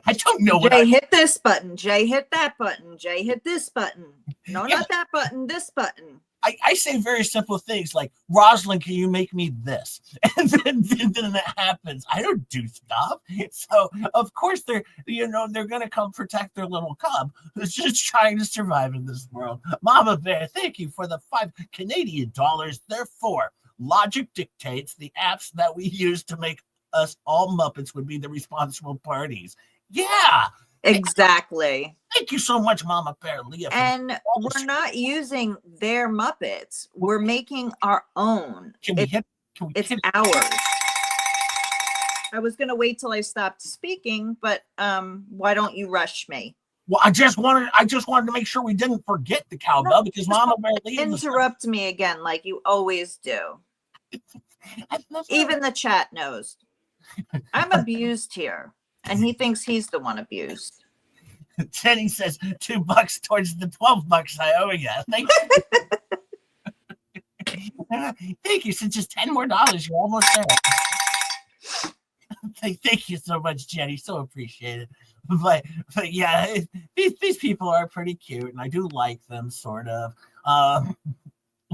I don't know what Jay hit this button. Jay hit that button. Jay hit this button. No, not that button. This button. I say very simple things like, Rosalind, can you make me this? And then that happens. I don't do stuff. So, of course, they're going to come protect their little cub who's just trying to survive in this world. Mama Bear, thank you for the $5 Canadian. Therefore, logic dictates the apps that we use to make us all Muppets would be the responsible parties. Yeah. Exactly. Thank you so much, Mama Bear, Leah. And we're not using their Muppets. We're making our own. It's ours. I was going to wait till I stopped speaking, but why don't you rush me? Well, I just wanted to make sure we didn't forget the cowbell because Mama Bear Leah interrupt me again like you always do. Even the chat knows. I'm abused here. And he thinks he's the one abused. Jenny says $2 towards the $12 I owe you. Thank you. Thank you. So just $10 more, you're almost there. Thank you so much, Jenny. So appreciated. But yeah, these people are pretty cute, and I do like them, sort of.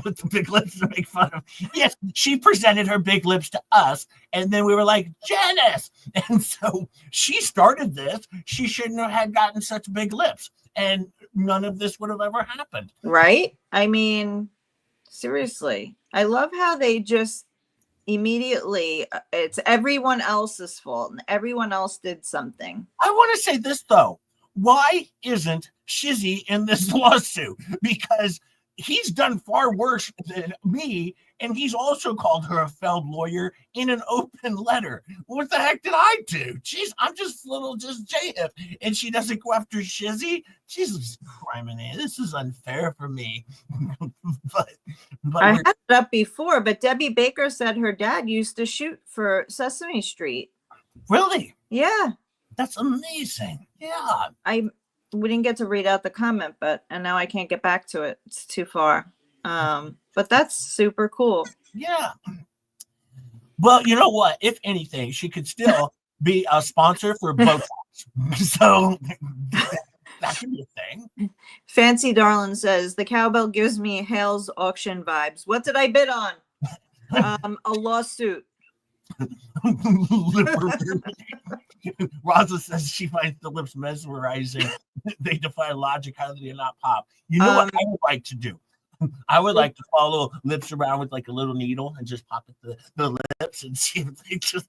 With the big lips to make fun of. Yes, she presented her big lips to us, and then we were like, Janice! And so she started this. She shouldn't have had gotten such big lips, and none of this would have ever happened. Right? I mean, seriously. I love how they just immediately, it's everyone else's fault, and everyone else did something. I want to say this, though. Why isn't Shizzy in this lawsuit? Because he's done far worse than me, and he's also called her a failed lawyer in an open letter. What the heck did I do? Jeez, I'm just J-Hip, and she doesn't go after Shizzy? Jesus Christ, this is unfair for me. but I had it up before, but Debbie Baker said her dad used to shoot for Sesame Street. Really? Yeah. That's amazing. Yeah. We didn't get to read out the comment, and now I can't get back to it. It's too far. But that's super cool. Yeah. Well, you know what? If anything, she could still be a sponsor for Botox. So that could be a thing. Fancy Darlin says, the cowbell gives me Hale's auction vibes. What did I bid on? A lawsuit. Rosa says she finds the lips mesmerizing. They defy logic. How do they not pop? You know what I would like to do? I would like to follow lips around with like a little needle and just pop at the lips and see if they just.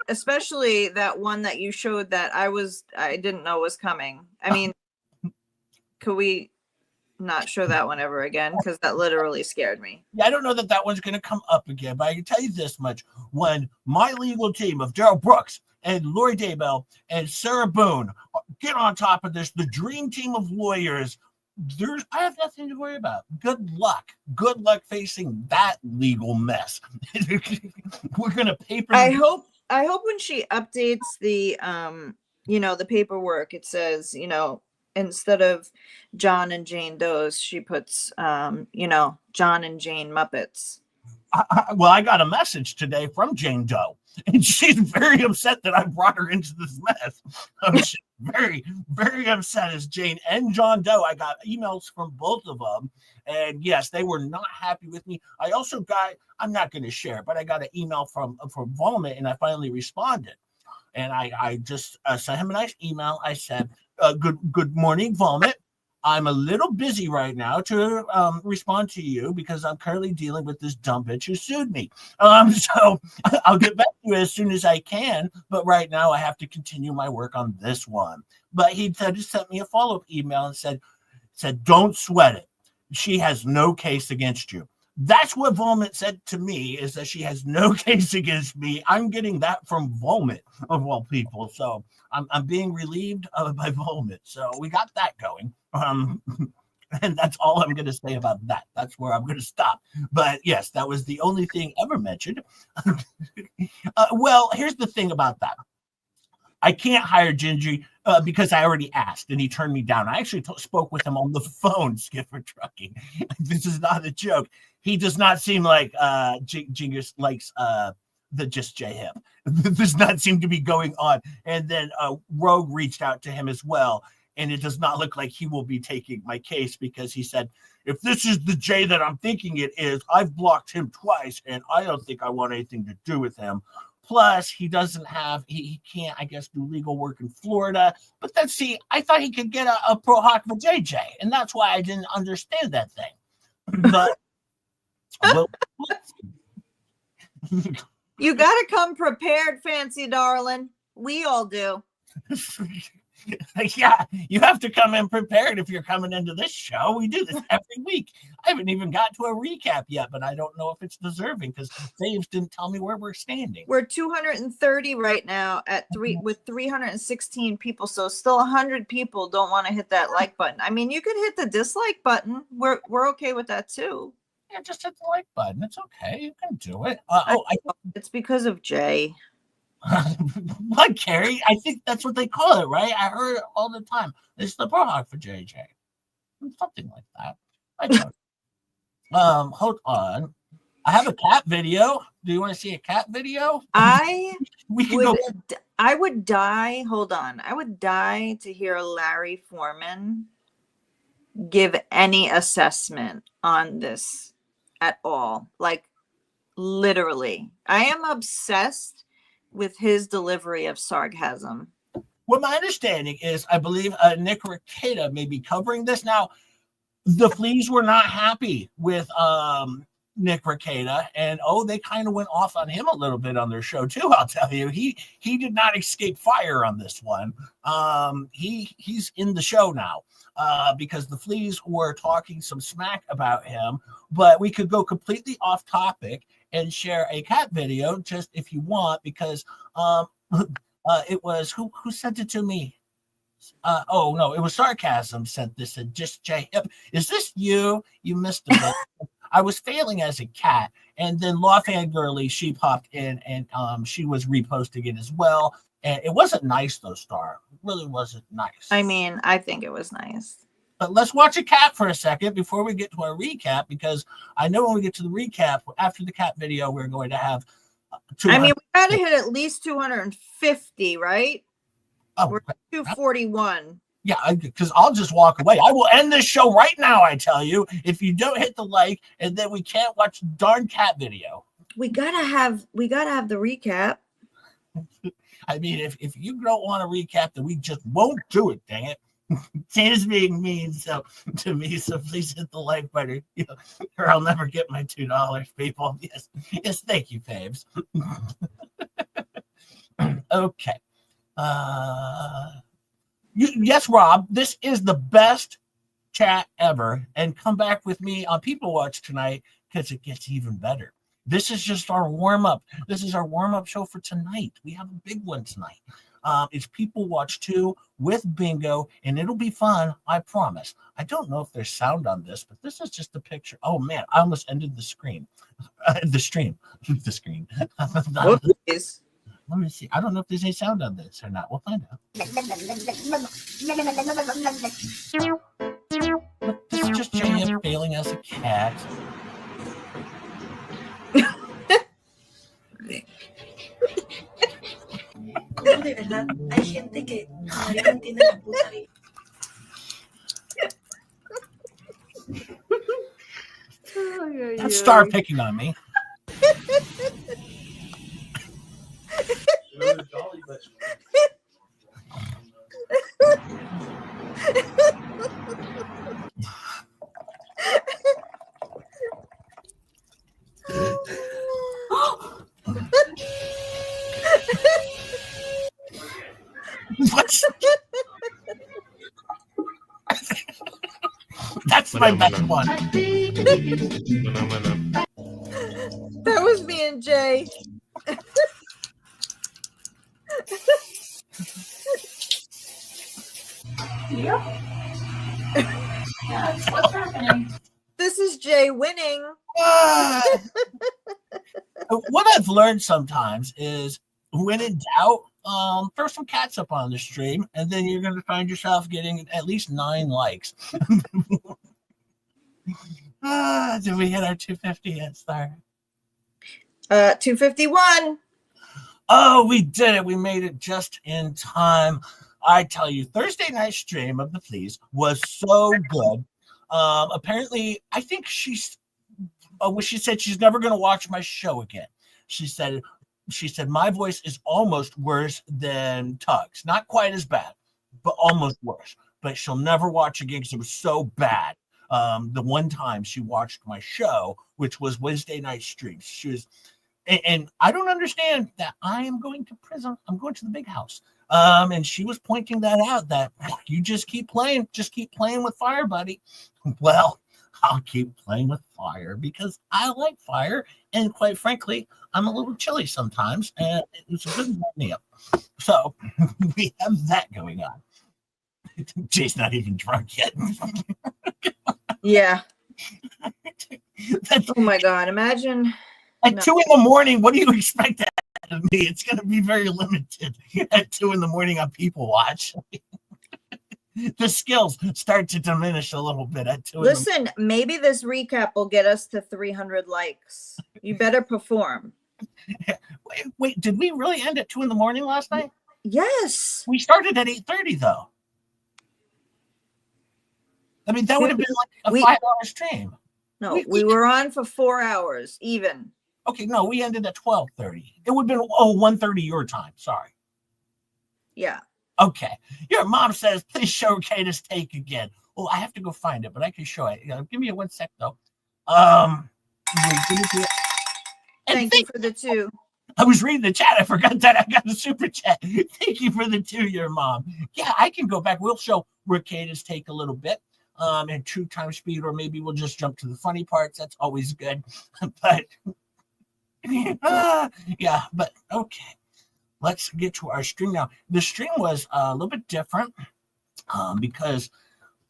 Especially that one that you showed that I didn't know was coming. I mean, could we not show that one ever again? Because that literally scared me. Yeah, I don't know that one's going to come up again, but I can tell you this much. When my legal team of Daryl Brooks and Lori Daybell and Sarah Boone get on top of this, the dream team of lawyers, I have nothing to worry about. Good luck. Good luck facing that legal mess. We're going to paper. I hope when she updates the, the paperwork, it says, instead of John and Jane Doe's, she puts, John and Jane Muppets. Well, I got a message today from Jane Doe, and she's very upset that I brought her into this mess. She's very, very upset as Jane and John Doe. I got emails from both of them, and yes, they were not happy with me. I also got, I'm not going to share, but I got an email from Vomit, and I finally responded. And I just sent him a nice email. I said, good morning, Vomit. I'm a little busy right now to respond to you because I'm currently dealing with this dumb bitch who sued me. So I'll get back to you as soon as I can. But right now I have to continue my work on this one. But he sent me a follow-up email and said, don't sweat it. She has no case against you. That's what Vomit said to me, is that she has no case against me. I'm getting that from Vomit, of all people. So I'm being relieved by Vomit. So we got that going. And that's all I'm going to say about that. That's where I'm going to stop. But yes, that was the only thing ever mentioned. Well, here's the thing about that. I can't hire Gingy because I already asked and he turned me down. I actually spoke with him on the phone, Skipper Trucking. This is not a joke. He does not seem like Gingy likes the Just J Hip. This does not seem to be going on. And then Rogue reached out to him as well. And it does not look like he will be taking my case because he said, if this is the J that I'm thinking it is, I've blocked him twice and I don't think I want anything to do with him. Plus, he doesn't have, he can't, I guess, do legal work in Florida. But then, see, I thought he could get a pro hoc for JJ, and that's why I didn't understand that thing. But, well, you got to come prepared, fancy darling. We all do. Yeah, you have to come in prepared if you're coming into this show. We do this every week. I haven't even got to a recap yet, but I don't know if it's deserving because Faves didn't tell me where we're standing. We're 230 right now with 316 people, so still 100 people don't want to hit that like button. I mean, you could hit the dislike button. We're okay with that too. Yeah, just hit the like button. It's okay. You can do it. It's because of Jay. What, Carrie? I think that's what they call it, right? I heard it all the time. It's the pro hoc for JJ. Something like that. I don't. Hold on. I have a cat video. Do you want to see a cat video? I would die. Hold on. I would die to hear Larry Foreman give any assessment on this at all. Like, literally. I am obsessed with his delivery of sarcasm. Well, my understanding is, I believe Nick Rekieta may be covering this. Now, the Fleas were not happy with Nick Rekieta, and they kind of went off on him a little bit on their show too. I'll tell you, he did not escape fire on this one. He's in the show now because the Fleas were talking some smack about him. But we could go completely off topic and share a cat video just if you want, because it was who sent it to me. No, it was Sarcasm sent this. And Just J Hip, is this you? You missed a bit. I was failing as a cat, and then Lawfan Girly, she popped in and she was reposting it as well. And it wasn't nice though, Star. It really wasn't nice. I mean, I think it was nice. But let's watch a cat for a second before we get to our recap, because I know when we get to the recap after the cat video, we're going to have. I mean, we got to hit at least 250, right? Oh, we're 241. Yeah, because I'll just walk away. I will end this show right now, I tell you, if you don't hit the like, and then we can't watch the darn cat video. We gotta have the recap. I mean, if you don't want to recap, then we just won't do it, dang it. Santa's being mean to me, so please hit the like button, or I'll never get my $2, people. Yes, thank you, Faves. Okay. Yes, Rob, this is the best chat ever, and come back with me on People Watch tonight because it gets even better. This is just our warm-up. This is our warm-up show for tonight. We have a big one tonight. It's People Watch 2 with Bingo, and it'll be fun, I promise. I don't know if there's sound on this, but this is just a picture. Oh, man, I almost ended the screen. The screen. What is? Let me see. I don't know if there's any sound on this or not. We'll find out. But this is just Jay failing as a cat. verdad hay gente que no entiende la puta vida. Don't start picking on me. What's That's my best one. That was me and Jay. Yep. Yeah, that's what's happening. This is Jay winning. What I've learned sometimes is when in doubt, throw some cats up on the stream, and then you're going to find yourself getting at least 9 likes. Did we hit our 250 yet, Star? 251. Oh, we did it. We made it just in time. I tell you, Thursday night stream of the Fleas was so good. Apparently, I think she said she's never going to watch my show again. She said my voice is almost worse than Tug's. Not quite as bad, but almost worse. But she'll never watch again because it was so bad. The one time she watched my show, which was Wednesday night streams, she was, and I don't understand that I am going to prison. I'm going to the big house. And she was pointing that out, that you just keep playing with fire, buddy. Well, I'll keep playing with fire because I like fire. And quite frankly, I'm a little chilly sometimes, and it's a good me up. So we have that going on. Jay's not even drunk yet. Yeah. Oh my God. Imagine. At 2 a.m, what do you expect out of me? It's going to be very limited at 2 a.m. on People Watch. The skills start to diminish a little bit at 2 Listen, maybe this recap will get us to 300 likes. You better perform. Wait, did we really end at 2 a.m. last night? Yes. We started at 8:30 though. I mean, that would have been like a 5-hour stream. No, we were on for 4 hours even. Okay, no, we ended at 12:30. It would have been 1:30 your time. Sorry. Yeah. Okay. Your mom says, please show Rekieta's take again. Well, I have to go find it, but I can show it. Give me 1 sec, though. Thank you for the 2. I was reading the chat. I forgot that I got the super chat. Thank you for the 2, your mom. Yeah, I can go back. We'll show Rekieta's take a little bit in true time speed, or maybe we'll just jump to the funny parts. That's always good. But, yeah, but okay. Let's get to our stream now. The stream was a little bit different because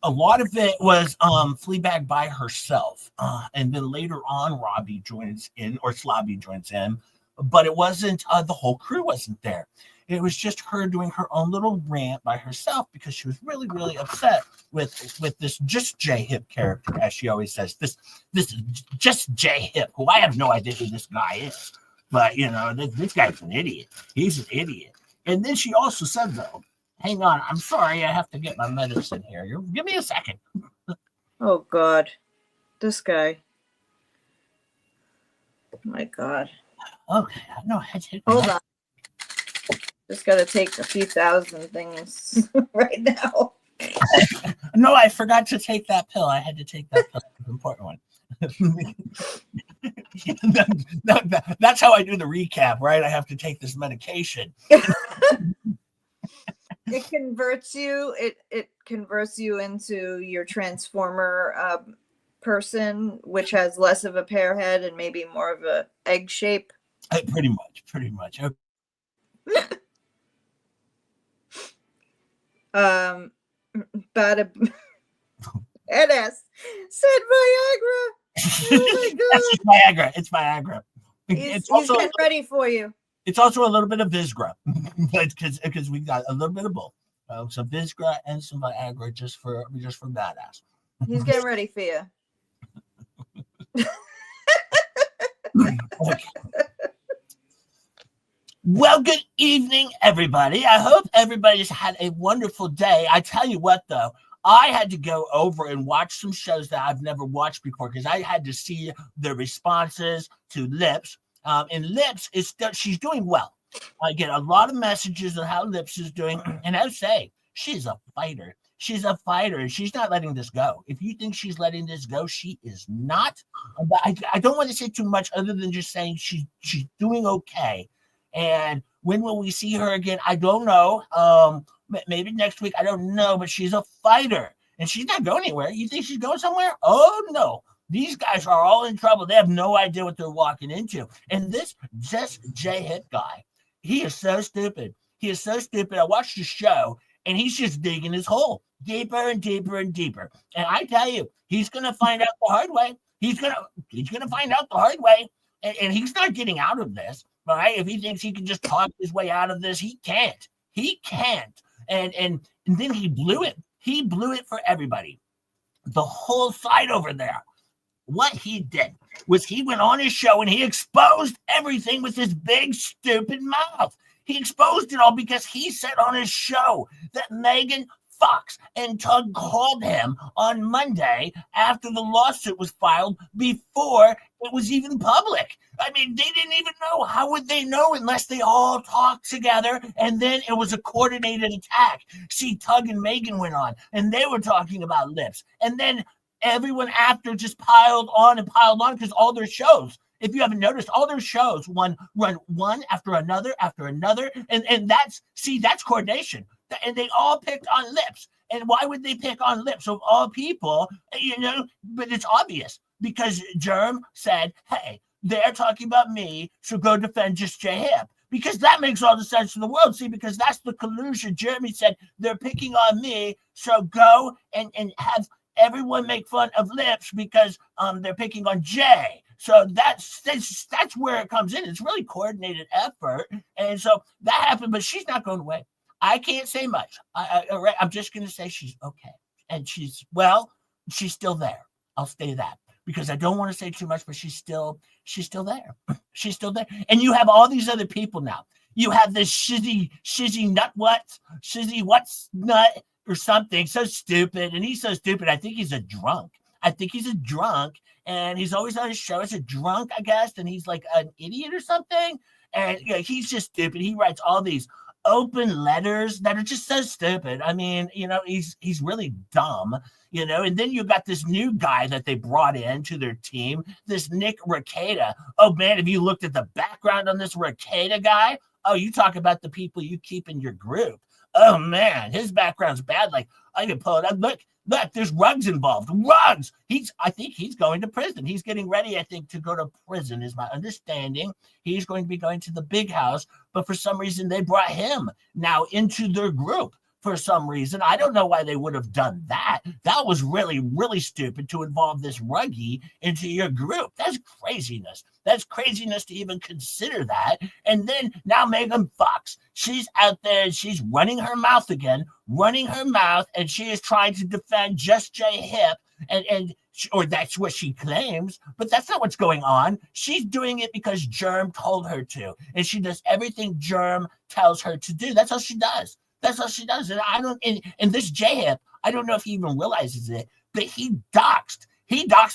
a lot of it was Fleabag by herself. And then later on, Robbie joins in, or Slobby joins in. But it wasn't, the whole crew wasn't there. It was just her doing her own little rant by herself because she was really, really upset with this just J Hip character, as she always says. This is just J Hip, who I have no idea who this guy is. But, this guy's an idiot. He's an idiot. And then she also said, though, hang on, I'm sorry, I have to get my medicine here. Give me a second. Oh, God. This guy. My God. Okay, no, hold on. Just got to take a few thousand things right now. No, I forgot to take that pill. I had to take that pill. It's an important one. That's how I do the recap, right? I have to take this medication. It converts you. It converts you into your transformer person, which has less of a pear head and maybe more of a egg shape. Pretty much. Okay. Bada NS said Viagra. Oh my God. It's Viagra. He's getting ready for you. It's also a little bit of Viagra, because we got a little bit of both. Some Viagra and some Viagra just for badass. He's getting ready for you. Okay. Well, good evening, everybody. I hope everybody's had a wonderful day. I tell you what, though, I had to go over and watch some shows that I've never watched before because I had to see the responses to Lips. And Lips is still, she's doing well. I get a lot of messages on how Lips is doing. And I say, she's a fighter. She's a fighter, and she's not letting this go. If you think she's letting this go, she is not. But I don't want to say too much other than just saying she's doing okay. And when will we see her again? I don't know. Maybe next week. I don't know. But she's a fighter, and she's not going anywhere. You think she's going somewhere? Oh no! These guys are all in trouble. They have no idea what they're walking into. And this just J Hip guy, he is so stupid. He is so stupid. I watched the show, and he's just digging his hole deeper and deeper and deeper. And I tell you, he's gonna find out the hard way. He's gonna find out the hard way, and he's not getting out of this. Right? If he thinks he can just talk his way out of this, he can't. He can't. And then he blew it. He blew it for everybody. The whole side over there. What he did was he went on his show and he exposed everything with his big, stupid mouth. He exposed it all because he said on his show that Megan Fox and Tug called him on Monday after the lawsuit was filed before it was even public. I mean, they didn't even know. How would they know unless they all talked together and then it was a coordinated attack? See, Tug and Megan went on and they were talking about Lips. And then everyone after just piled on because all their shows, if you haven't noticed, all their shows run one after another. And that's coordination. And they all picked on Lips. And why would they pick on Lips of all people? But it's obvious because Germ said, hey, they're talking about me, so go defend just J Hip. Because that makes all the sense in the world. See, because that's the collusion. Jeremy said, they're picking on me, so go and have everyone make fun of Lips because they're picking on Jay. So that's where it comes in. It's really coordinated effort. And so that happened, but she's not going away. I can't say much. I'm just going to say she's okay. And she's still there. I'll say that because I don't want to say too much, but she's still there. She's still there. And you have all these other people now. You have this shizzy what's nut or something. So stupid. And he's so stupid. I think he's a drunk. And he's always on his show as a drunk, I guess. And he's like an idiot or something. And he's just stupid. He writes all these open letters that are just so stupid. I mean, he's really dumb, and then you got this new guy that they brought in to their team, this Nick Rekieta. Oh man, have you looked at the background on this Rekieta guy? Oh, you talk about the people you keep in your group. Oh man, his background's bad. Like I can pull it up. Look, there's Ruggs involved. Ruggs. I think he's going to prison. He's getting ready, I think, to go to prison, is my understanding. He's going to be going to the big house, but for some reason they brought him now into their group. For some reason, I don't know why they would have done that. That was really, really stupid to involve this Ruggie into your group. That's craziness. That's craziness to even consider that. And then now Megan Fox, she's out there and she's running her mouth again, and she is trying to defend just J Hip, or that's what she claims, but that's not what's going on. She's doing it because Germ told her to, and she does everything Germ tells her to do. That's all she does. And this J Hip, I don't know if he even realizes it, but he doxed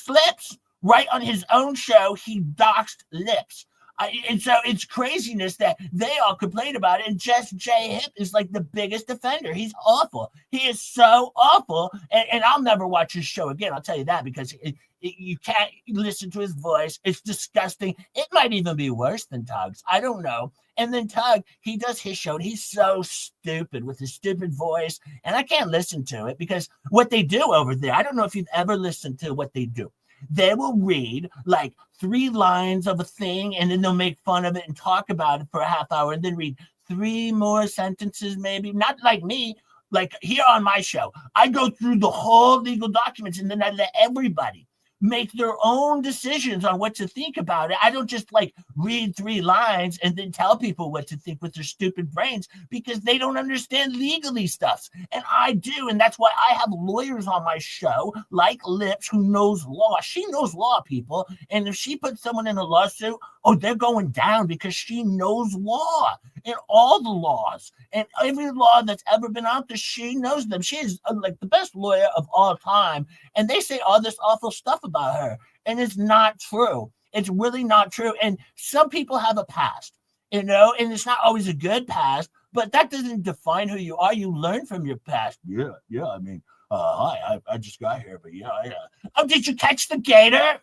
Lips right on his own show. He doxed Lips. And so it's craziness that they all complain about it. And just J Hip is like the biggest offender. He's awful. He is so awful. And I'll never watch his show again. I'll tell you that, because you can't listen to his voice. It's disgusting. It might even be worse than Tug's. I don't know. And then Tug, he does his show, and he's so stupid with his stupid voice. And I can't listen to it because what they do over there, I don't know if you've ever listened to what they do. They will read like 3 lines of a thing, and then they'll make fun of it and talk about it for a half hour, and then read 3 more sentences, maybe. Not like me, like here on my show. I go through the whole legal documents, and then I let everybody make their own decisions on what to think about it. I don't just like read 3 lines and then tell people what to think with their stupid brains because they don't understand legally stuff. And I do. And that's why I have lawyers on my show like Lips who knows law. She knows law, people. And if she puts someone in a lawsuit, oh, they're going down because she knows law and all the laws and every law that's ever been out there. She knows them. She is like the best lawyer of all time. And they say all this awful stuff about her. And it's not true. It's really not true. And some people have a past, and it's not always a good past, but that doesn't define who you are. You learn from your past. Yeah. I mean, hi, I just got here, but yeah. Oh, did you catch the gator?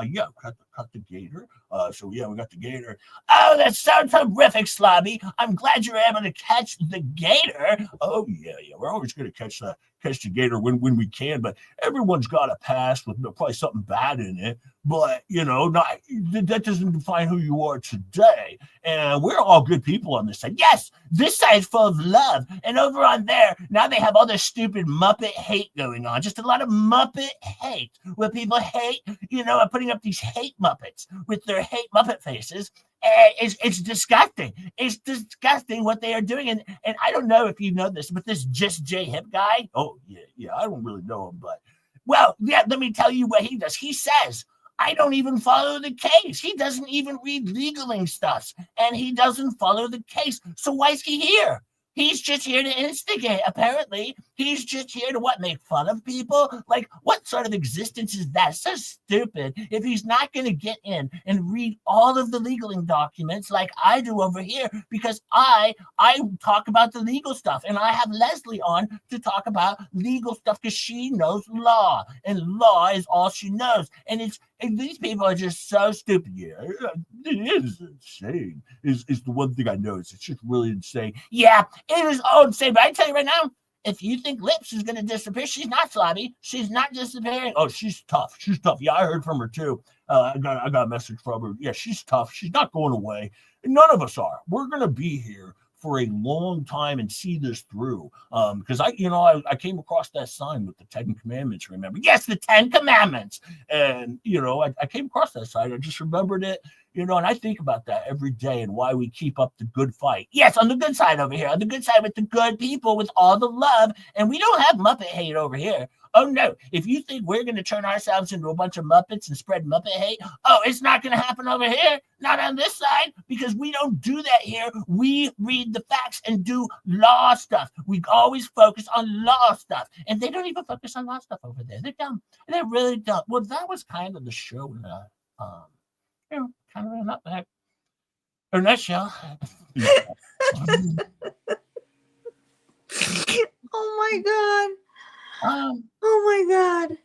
Yeah, cut the gator. So yeah, we got the gator. Oh, that's so terrific, Slobby. I'm glad you were able to catch the gator. Oh yeah. We're always going to catch the gator when we can, but everyone's got a past with probably something bad in it. But that doesn't define who you are today. And we're all good people on this side. Yes, this side's full of love. And over on there, now they have all this stupid Muppet hate going on. Just a lot of Muppet hate, where people hate, are putting up these hate Muppets with their hate Muppet faces. It's disgusting. It's disgusting what they are doing. And I don't know if you know this, but this Just J Hip guy, oh, yeah, I don't really know him, but, well, yeah, let me tell you what he does. He says, I don't even follow the case. He doesn't even read legaling stuff, and he doesn't follow the case. So why is he here? He's just here to instigate, apparently. He's just here to make fun of people? Like, what sort of existence is that? So stupid. If he's not going to get in and read all of the legaling documents like I do over here, because I talk about the legal stuff, and I have Leslie on to talk about legal stuff because she knows law, and law is all she knows. And these people are just so stupid. Yeah, it is insane. Is the one thing I know. It's just really insane. Yeah, it is all insane. But I tell you right now, if you think Lips is going to disappear, she's not, Slobby. She's not disappearing. Oh, she's tough. She's tough. Yeah, I heard from her too. I got a message from her. Yeah, she's tough. She's not going away. None of us are. We're going to be here for a long time and see this through. Because I came across that sign with the 10 Commandments, remember? Yes, the 10 Commandments. And, I came across that sign. I just remembered it, and I think about that every day and why we keep up the good fight. Yes, on the good side over here, on the good side with the good people, with all the love. And we don't have Muppet hate over here. Oh, no. If you think we're going to turn ourselves into a bunch of Muppets and spread Muppet hate, oh, it's not going to happen over here. Not on this side, because we don't do that here. We read the facts and do law stuff. We always focus on law stuff. And they don't even focus on law stuff over there. They're dumb. They're really dumb. Well, that was kind of the show in kind of in a nutshell. Oh my God. Um, Oh my God.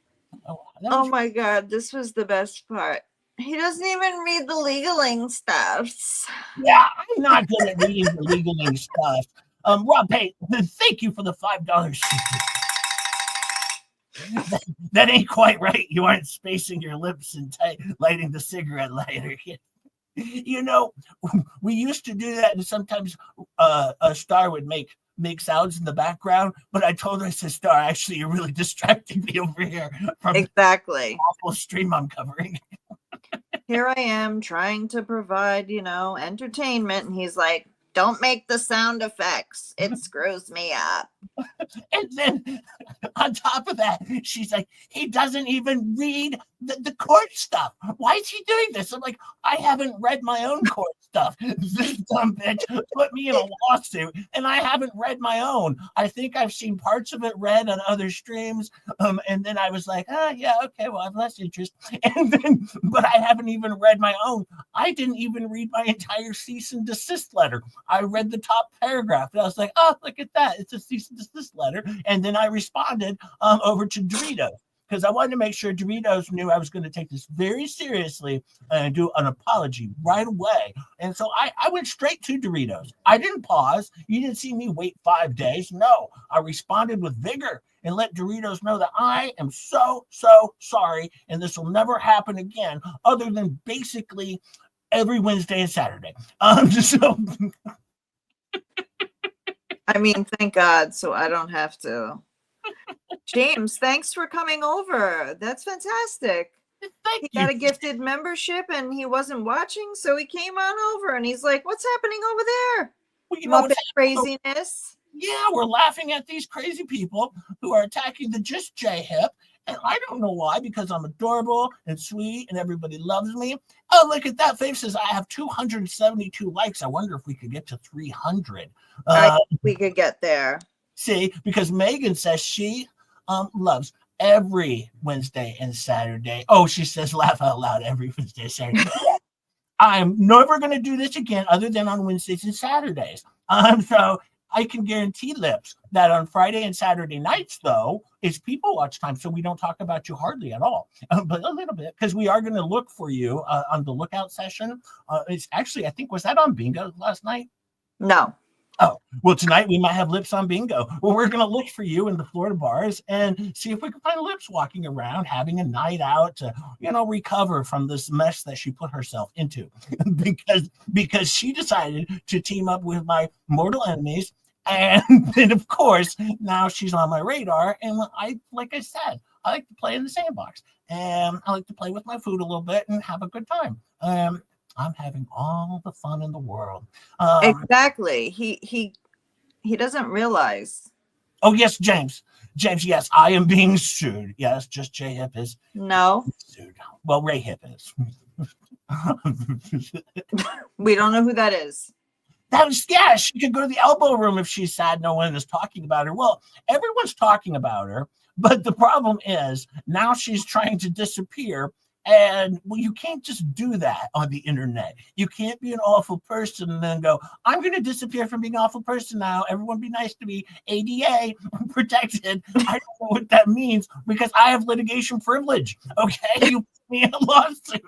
that Oh was- my God. This was the best part. He doesn't even read the legaling stuffs. Yeah, I'm not good at reading the legaling stuff. Rob, hey, thank you for the $5. That ain't quite right. You aren't spacing your lips and lighting the cigarette lighter. We used to do that, and sometimes a Star would make sounds in the background, but I told her, I said, Star, actually, you're really distracting me over here from Exactly. the awful stream I'm covering. Here I am trying to provide, entertainment. And he's like, don't make the sound effects. It screws me up. And then on top of that, she's like, he doesn't even read the court stuff. Why is he doing this? I'm like, I haven't read my own court stuff. This dumb bitch put me in a lawsuit, and I haven't read my own. I think I've seen parts of it read on other streams. And then I was like, yeah, okay, well, I have less interest. But I haven't even read my own. I didn't even read my entire cease and desist letter. I read the top paragraph, and I was like, oh, look at that. It's a cease and desist letter. And then I responded over to Doritos, because I wanted to make sure Doritos knew I was going to take this very seriously and do an apology right away. And so I went straight to Doritos. I didn't pause. You didn't see me wait 5 days. No, I responded with vigor and let Doritos know that I am so, so sorry, and this will never happen again, other than basically every Wednesday and Saturday. So I mean, thank God, so I don't have to. James, thanks for coming over. That's fantastic. Thank He you. got a gifted membership and he wasn't watching, so he came on over and he's like, "What's happening over there? Well, you know Muppet what's craziness." Yeah, we're laughing at these crazy people who are attacking the Just J Hip. And I don't know why, because I'm adorable and sweet and everybody loves me. Oh, look at that. Faith says I have 272 likes. I wonder if we could get to 300. I think we could get there. See, because Megan says she loves every Wednesday and Saturday. Oh, she says laugh out loud every Wednesday and Saturday. I'm never going to do this again other than on Wednesdays and Saturdays. So I can guarantee, Lips, that on Friday and Saturday nights, though, is people watch time. So we don't talk about you hardly at all, but a little bit, because we are going to look for you on the lookout session. It's actually, I think, was that on bingo last night? No. Oh, well, tonight we might have Lips on bingo. Well, we're going to look for you in the Florida bars and see if we can find Lips walking around, having a night out to, recover from this mess that she put herself into because she decided to team up with my mortal enemies. And then, of course, now she's on my radar. And like I said, I like to play in the sandbox. And I like to play with my food a little bit and have a good time. I'm having all the fun in the world. Exactly. He doesn't realize. Oh, yes, James. James, yes, I am being sued. Yes, just J Hip is No. sued. Well, Ray Hip is. We don't know who that is. She could go to the elbow room if she's sad no one is talking about her. Well, everyone's talking about her, but the problem is now she's trying to disappear. And well, you can't just do that on the internet. You can't be an awful person and then go, I'm going to disappear from being an awful person now. Everyone be nice to me. ADA protected. I don't know what that means because I have litigation privilege. Okay. You put me in a lawsuit.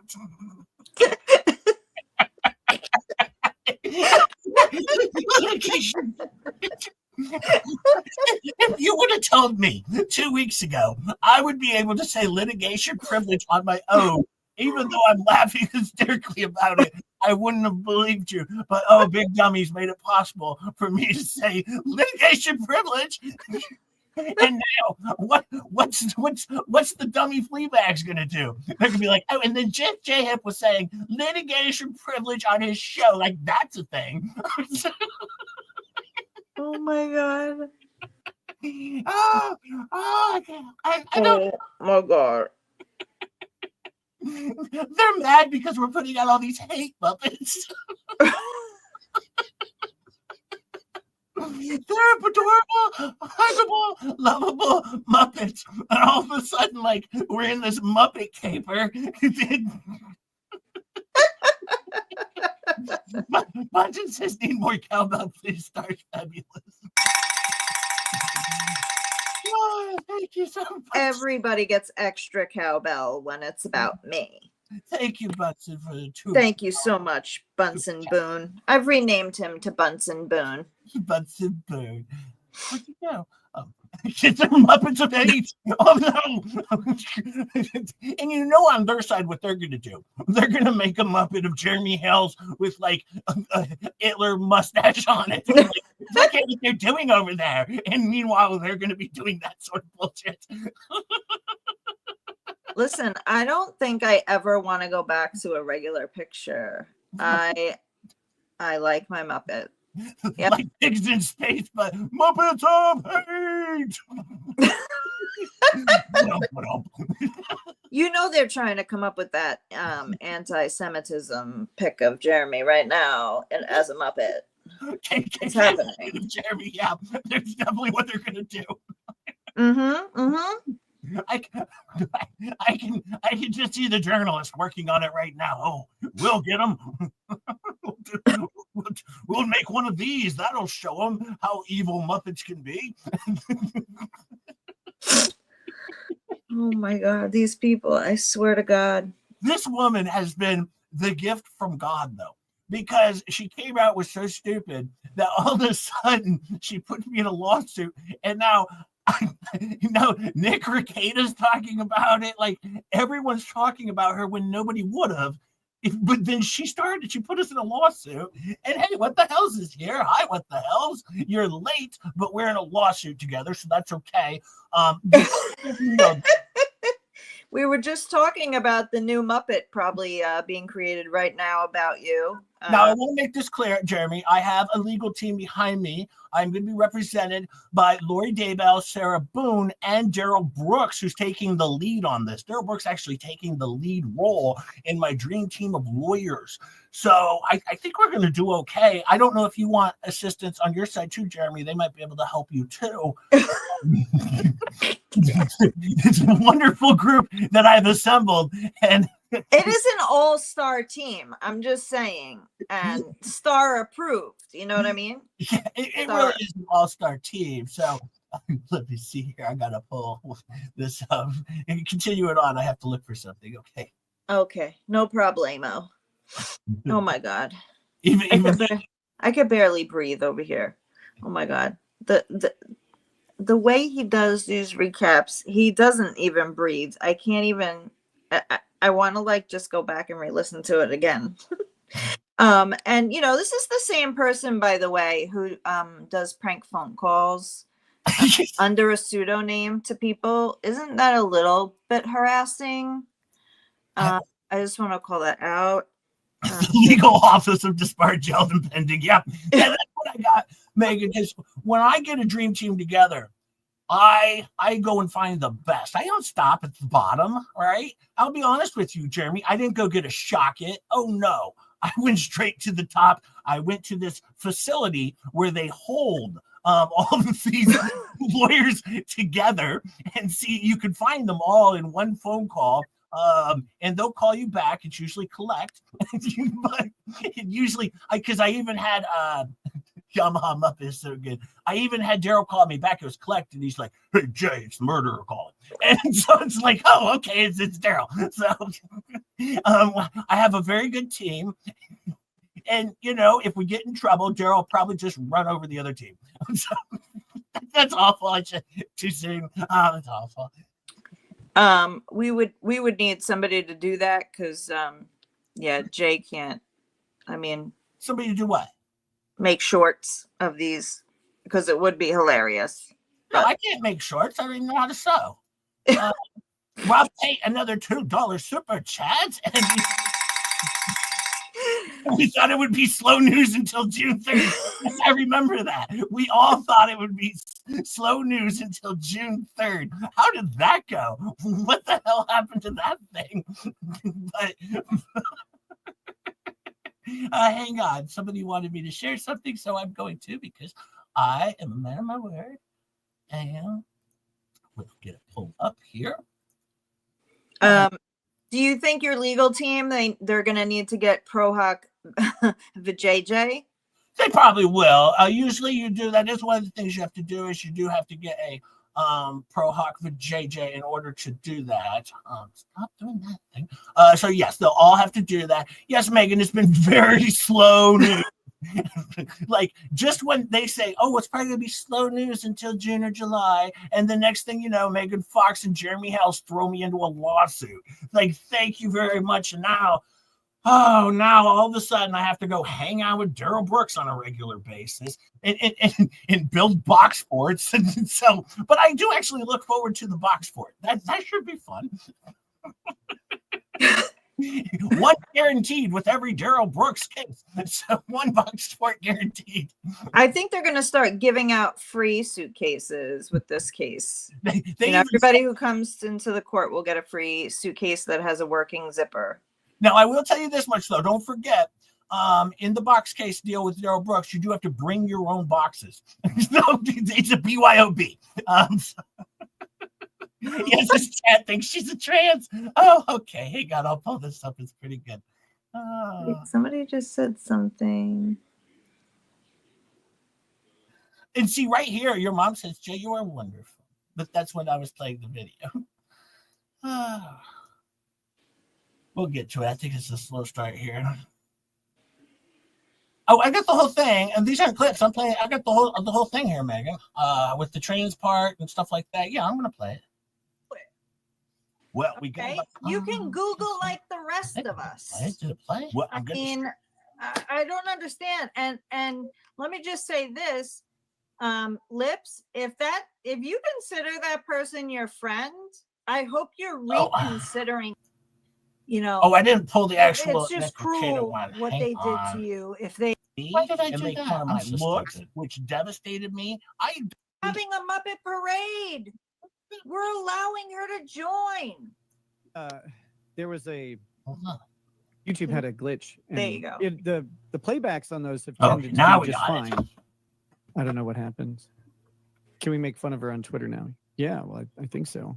Litigation. If you would have told me 2 weeks ago, I would be able to say litigation privilege on my own, even though I'm laughing hysterically about it. I wouldn't have believed you. But Big Dummies made it possible for me to say litigation privilege. And now, what's the dummy flea bag's gonna do? They're gonna be like, oh, and then J Hip was saying litigation privilege on his show, like that's a thing. Oh my god. I don't. Oh my god. They're mad because we're putting out all these hate Muppets. They're adorable, huggable, lovable Muppets. And all of a sudden, like, we're in this Muppet caper. Bunton says, need more cowbell, please. Stars fabulous. Oh, thank you so much. Everybody gets extra cowbell when it's about me. Thank you, Bunsen, for the two. Thank you so much, Bunsen Boone. I've renamed him to Bunsen Boone. Bunsen Boone. Where'd you go? It's the Muppets of Hate. Oh no! And you know on their side what they're going to do. They're going to make a Muppet of Jeremy Hells with like a Hitler mustache on it. Like, look at what they're doing over there. And meanwhile, they're going to be doing that sort of bullshit. Listen, I don't think I ever want to go back to a regular picture. I like my Muppet. Yep. Like pigs in space, but Muppets of Hate. You know they're trying to come up with that anti-Semitism pic of Jeremy right now and as a Muppet. It's happening. Jeremy, yeah, that's definitely what they're gonna do. I can just see the journalist working on it right now. Oh, we'll get them. We'll make one of these. That'll show them how evil Muppets can be. Oh my God, these people, I swear to God. This woman has been the gift from God, though, because she came out was so stupid that all of a sudden she put me in a lawsuit, and now Nick Rekieta's talking about it. Like everyone's talking about her when nobody would have. But then she put us in a lawsuit. And hey, what the hell's is here? Hi, what the hell's? You're late, but we're in a lawsuit together, so that's okay. We were just talking about the new Muppet probably being created right now about you. Now, I want to make this clear, Jeremy. I have a legal team behind me. I'm going to be represented by Lori Daybell, Sarah Boone, and Daryl Brooks, who's taking the lead on this. Daryl Brooks actually taking the lead role in my dream team of lawyers. So I think we're going to do okay. I don't know if you want assistance on your side too, Jeremy. They might be able to help you too. It's a wonderful group that I've assembled, and It is an all-star team. I'm just saying, and star approved. You know what I mean? yeah, it really is an all-star team. So let me see here. I gotta pull this up and continue it on. I have to look for something. Okay. Okay, no problemo. Oh my God, Even I could barely breathe over here. Oh my God, the way he does these recaps, he doesn't even breathe. I can't even. I want to like just go back and re-listen to it again. And you know, this is the same person, by the way, who does prank phone calls under a pseudonym to people. Isn't that a little bit harassing? I just want to call that out. legal office of disbarred, jailed, and pending. Yeah, that's what I got, Megan. Because when I get a dream team together, I go and find the best. I don't stop at the bottom, right? I'll be honest with you, Jeremy. I didn't go get a shock it. Oh no. I went straight to the top. I went to this facility where they hold all of these lawyers together, and see, you can find them all in one phone call. And they'll call you back. It's usually collect. But it usually, because I even had Yamaha Muppet is so good. I even had Daryl call me back. It was collect, and he's like, "Hey Jay, it's murderer calling." And so it's like, oh, okay, it's Daryl. So I have a very good team. And you know, if we get in trouble, Daryl will probably just run over the other team. So that's awful. I should too soon. Oh, that's awful. We would need somebody to do that because yeah, Jay can't. I mean, Somebody to do what? make shorts of these because it would be hilarious. No, I can't make shorts. I don't even know how to sew. Rob Tate, another $2 super chat. And we thought it would be slow news until June 3rd. I remember that. We all thought it would be slow news until June 3rd. How did that go? What the hell happened to that thing? But hang on. Somebody wanted me to share something, so I'm going to, because I am a man of my word. And we'll get it pulled up here. Do you think your legal team they're gonna need to get pro hoc vjj? They probably will. Usually you do that. Is one of the things you have to do, is you do have to get a pro hoc JJ in order to do that. Stop doing that thing. So yes, they'll all have to do that. Yes, Megan, it's been very slow news. Like just when they say, oh, it's probably gonna be slow news until June or July, and the next thing you know, Megan Fox and Jeremy House throw me into a lawsuit. Like, thank you very much. And now all of a sudden I have to go hang out with Daryl Brooks on a regular basis and build box forts. And so, but I do actually look forward to the box fort. That should be fun. One guaranteed with every Daryl Brooks case. So one box fort guaranteed. I think they're going to start giving out free suitcases with this case. They Everybody who comes into the court will get a free suitcase that has a working zipper. Now, I will tell you this much, though. Don't forget, in the box case deal with Daryl Brooks, you do have to bring your own boxes. So it's a BYOB. Yes, this chat thinks she's a trans. Oh, okay. Hey, God, I'll pull this up. It's pretty good. Somebody just said something. And see, right here, your mom says, Jay, you are wonderful. But that's when I was playing the video. We'll get to it. I think it's a slow start here. Oh, I got the whole thing, and these aren't clips. I got the whole thing here, Megan. With the trans part and stuff like that. Yeah, I'm gonna play it. Well, we got. You can Google like the rest of us. Did it play? Well, I mean, I don't understand. And let me just say this, Lips. If you consider that person your friend, I hope you're Oh. reconsidering, you know. Oh, I didn't pull the actual. It's just Rekieta cruel one. what Hang they did on. to you. If they Why did I do make that? fun of I'm my so looks, stupid. which devastated me. I having a Muppet parade, we're allowing her to join. There was a Hold on. YouTube had a glitch. There you go. The playbacks on those have Oh, tended now to we be just got it. fine. I don't know what happens. Can we make fun of her on Twitter now? Yeah, well, I think so.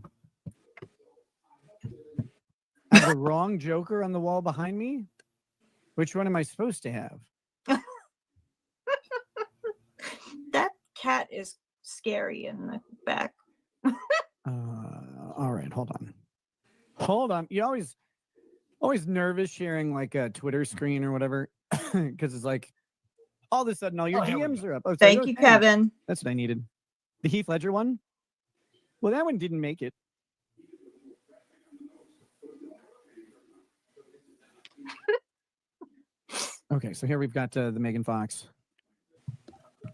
I have the wrong Joker on the wall behind me. Which one am I supposed to have? That cat is scary in the back. All right, hold on. You always nervous sharing like a Twitter screen or whatever, because it's like all of a sudden all your here we DMs go. are up. Oh, Thank you, Kevin. That's what I needed. The Heath Ledger one. Well, that one didn't make it. Okay, so here we've got the Megan Fox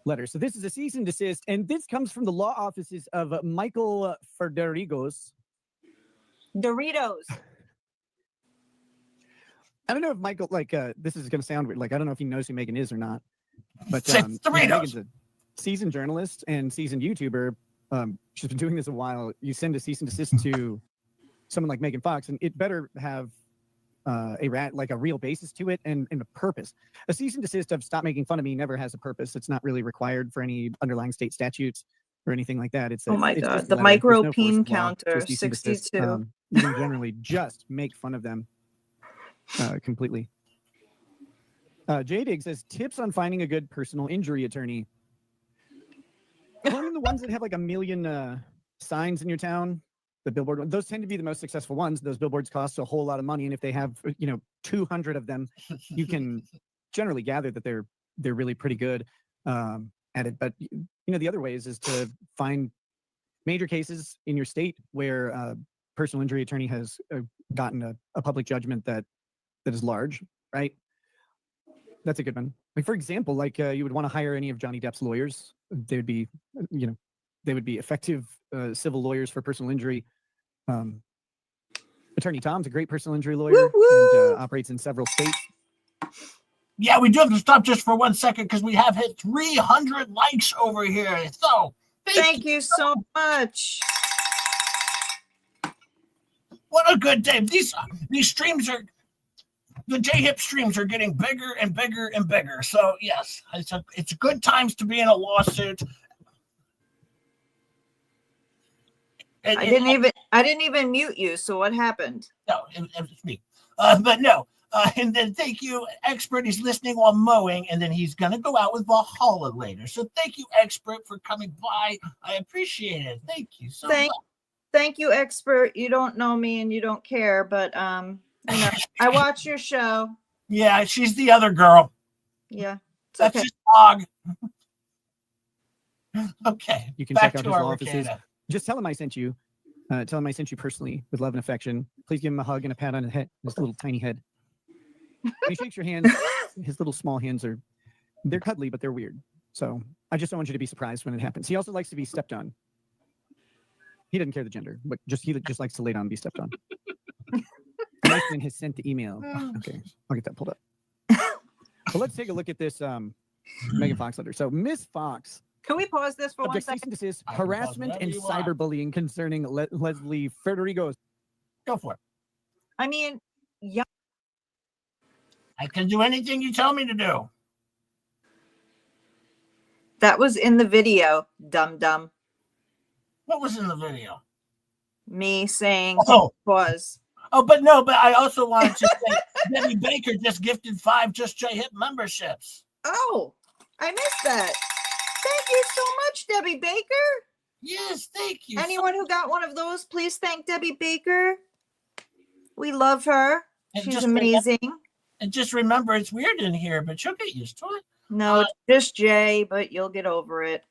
letter. So this is a cease and desist, and this comes from the law offices of Michael Federigos. Doritos. I don't know if Michael, like, this is going to sound weird. Like, I don't know if he knows who Megan is or not. But Say Doritos. Megan's a seasoned journalist and seasoned YouTuber. She's been doing this a while. You send a cease and desist to someone like Megan Fox, and it better have a real basis to it and a purpose. A cease and desist of "stop making fun of me" never has a purpose. It's not really required for any underlying state statutes or anything like that. It's Oh my it's God, just a the letter. micro There's no peen force of law to a counter, cease and desist. 62. You can generally just make fun of them completely. J-Dig says tips on finding a good personal injury attorney. One of the ones that have like 1 million signs in your town, the billboard, those tend to be the most successful ones. Those billboards cost a whole lot of money, and if they have 200 of them, you can generally gather that they're really pretty good at it. But the other ways is to find major cases in your state where a personal injury attorney has gotten a public judgment that is large, right? That's a good one. Like, for example, like you would want to hire any of Johnny Depp's lawyers. They would be, they would be effective civil lawyers for personal injury. Attorney Tom's a great personal injury lawyer and operates in several states. Yeah, we do have to stop just for 1 second because we have hit 300 likes over here. So Thank you so much. what a good day. These streams are, the J-Hip streams are getting bigger and bigger and bigger. So yes, it's good times to be in a lawsuit. I didn't even mute you. So what happened? No, it was me. But no. And then thank you, Expert. He's listening while mowing, and then he's going to go out with Valhalla later. So thank you, Expert, for coming by. I appreciate it. Thank you so much. Thank you, Expert. You don't know me and you don't care, but I watch your show. Yeah, she's the other girl. Yeah, it's That's okay. his dog. Okay. You can back check out to his our law offices. Rekieta. Just tell him I sent you. Tell him I sent you personally with love and affection. Please give him a hug and a pat on his head, his little tiny head. When he shakes your hand, his little small hands they're cuddly, but they're weird. So I just don't want you to be surprised when it happens. He also likes to be stepped on. He doesn't care the gender, but he just likes to lay down and be stepped on. Nathan has sent the email. Okay, I'll get that pulled up. So let's take a look at this Megan Fox letter. So Miss Fox. Can we pause this for 1 Subject cease second? and desist, I can pause harassment whenever and you want. cyberbullying concerning Leslie Federigos. Go for it. I mean, yeah, I can do anything you tell me to do. that was in the video. Dum. What was in the video? Me saying Oh. was. Oh, but I also wanted to say Debbie Baker just gifted 5 Just J-Hip memberships. Oh, I missed that. Thank you so much, Debbie Baker. Yes, thank you. Anyone who got one of those, please thank Debbie Baker. We love her. And She's just amazing. And just remember, it's weird in here, but you'll get used to it. No, it's just Jay, but you'll get over it.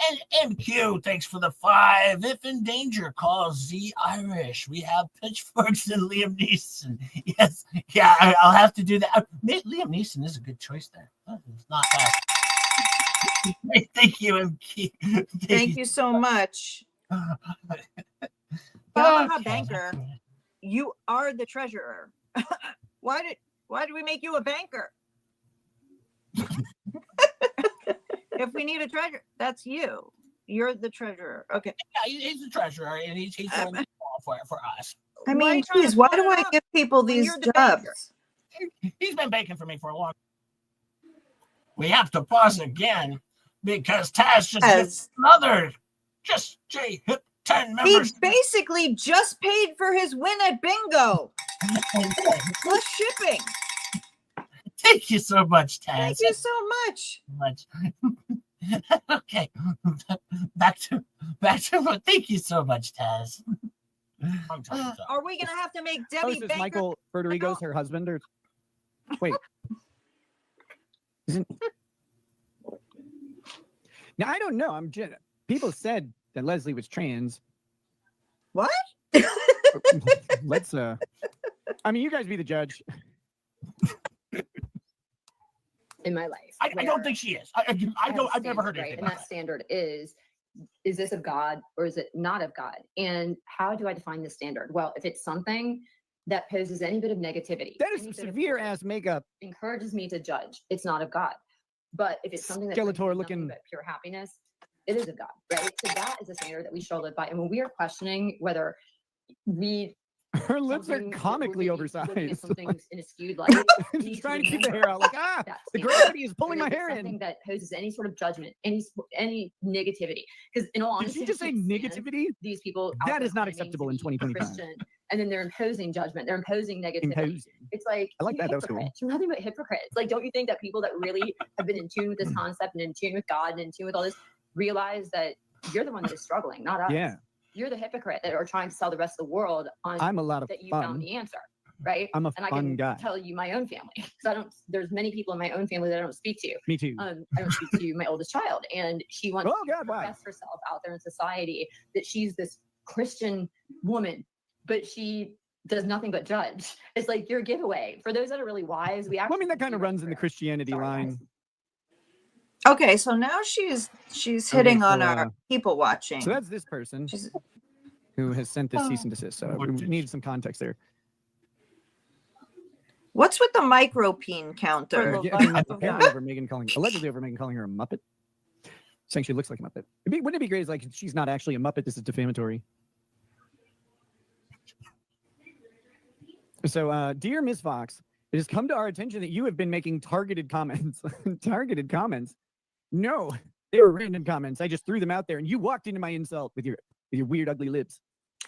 And MQ, thanks for the 5. If in danger, call Z Irish. We have pitchforks and Liam Neeson. Yes, yeah, I'll have to do that. Liam Neeson is a good choice there. It's not bad. Thank you, MQ. Thank you so much. Yamaha Okay. banker. You are the treasurer. Why did we make you a banker? If we need a treasurer, that's you. You're the treasurer. Okay. Yeah, he's the treasurer, and he's doing it all for us. I Why are mean, you trying to geez, why split do it I up give people when these you're the banker? jobs? He's been baking for me for a long. We have to pause again because Taz just gets another just J hit 10 He members. basically just paid for his win at bingo. Plus shipping. Thank you so much, Taz. Thank you so much. Okay, back to thank you so much, Taz. Are we gonna have to make Oh, Debbie so is Banker? Michael Federico's her husband, or wait? Isn't now? I don't know. People said that Leslie was trans. What? Let's. I mean, you guys be the judge. In my life. I don't think she is. I've never heard right? anything And about that standard is this of God or is it not of God? And how do I define the standard? Well, if it's something that poses any bit of negativity, That is any some bit of severe ass makeup. encourages me to judge, it's not of God. But if it's something that brings me Skeletor nothing looking- but pure happiness, it is of God, right? So that is a standard that we should all live by. And when we are questioning whether we Her lips are something that we're comically maybe looking at oversized. something in a skewed light, we need She's trying to keep remember the hair out. Like that the standard. gravity is pulling And my if it's hair something in. that poses any sort of judgment, any negativity. Because in all Did honesty, she just I say can't stand negativity? these people out That there is not claiming acceptable to in be 2025. Christian, and then they're imposing judgment. They're imposing negativity. Imposing. It's like I like you that. That was cool. hypocrites. You're nothing but hypocrites. Like, don't you think that people that really have been in tune with this concept and in tune with God and in tune with all this realize that you're the one that is struggling, not us. Yeah, You're the hypocrite that are trying to sell the rest of the world on I'm a lot of that you found fun. the answer, right? I'm a And I fun can guy. tell you my own family because there's many people in my own family that I don't speak to. Me too. I don't speak to my oldest child, and she wants Oh, to God, why? profess herself out there in society that she's this Christian woman, but she does nothing but judge. It's like your giveaway for those that are really wise. We actually. Well, I mean, that kind of see right runs in the through. Christianity Sorry, line. guys. Okay, so now she's hitting on so, our people watching. So that's this person She's- who has sent this cease and desist. So we need some context there. What's with the micropene counter? For the Yeah, life of apparently God. over Megan allegedly over Megan calling her a Muppet, saying she looks like a Muppet. Wouldn't it be great? It's like she's not actually a Muppet. This is defamatory. So, dear Ms. Fox, it has come to our attention that you have been making targeted comments. Targeted comments? No, they were random comments. I just threw them out there, and you walked into my insult with your weird, ugly lips.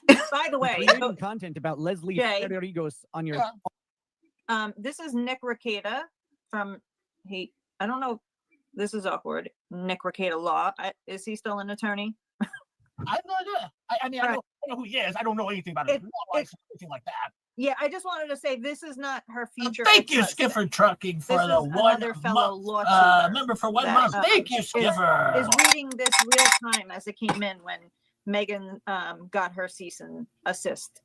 By the way, Creating content about Leslie Jay. Federigos on your. this is Nick Rekieta from I don't know. This is awkward. Nick Rekieta Law. Is he still an attorney? I have no idea. I mean, I know who he is. I don't know anything about his law life or anything like that. Yeah, I just wanted to say this is not her future. Thank you, ex-husband. Skipper Trucking, for This the is one another fellow law member for 1 that, month. Thank you, Skipper. Is reading this real time as it came in when Megan got her cease and assist.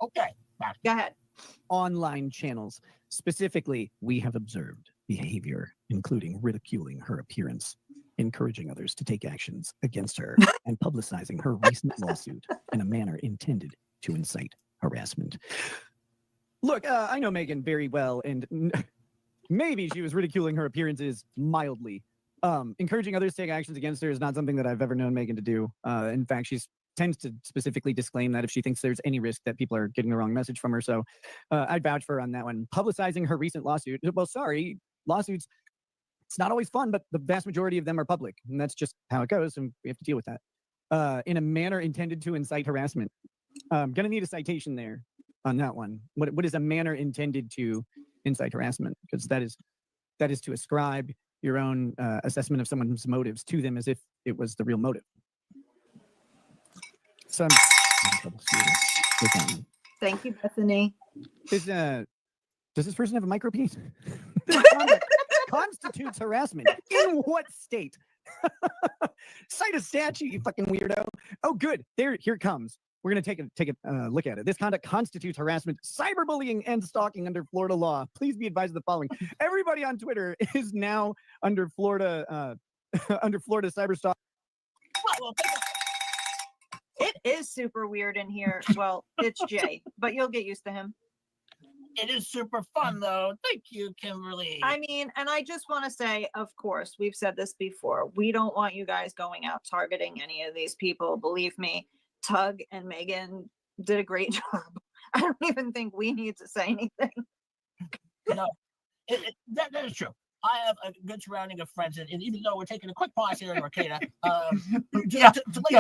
Okay. Go ahead. Online channels. Specifically, we have observed behavior, including ridiculing her appearance, encouraging others to take actions against her, and publicizing her recent lawsuit in a manner intended to incite harassment. Look, I know Megan very well, and maybe she was ridiculing her appearances mildly. Encouraging others to take actions against her is not something that I've ever known Megan to do. In fact, she tends to specifically disclaim that if she thinks there's any risk that people are getting the wrong message from her. So I'd vouch for her on that one. Publicizing her recent lawsuit. Well, sorry, lawsuits, it's not always fun, but the vast majority of them are public. And that's just how it goes. And we have to deal with that. In a manner intended to incite harassment. Gonna need a citation there on that one. What is a manner intended to incite harassment? Because that is to ascribe your own assessment of someone's motives to them as if it was the real motive. So I'm in trouble with that one. Thank you, Bethany. Does this person have a micropenis? Constitutes harassment. In what state? Cite a statute, you fucking weirdo. Oh, good. Here it comes. We're going to take a look at it. This conduct constitutes harassment, cyberbullying, and stalking under Florida law. Please be advised of the following. Everybody on Twitter is now under Florida cyber stalk. It is super weird in here. Well, it's Jay, but you'll get used to him. It is super fun, though. Thank you, Kimberly. I mean, and I just want to say, of course, we've said this before. We don't want you guys going out targeting any of these people. Believe me, Tug and Megan did a great job. I don't even think we need to say anything. No, that is true. I have a good surrounding of friends, and even though we're taking a quick pause here in Rekieta, to let you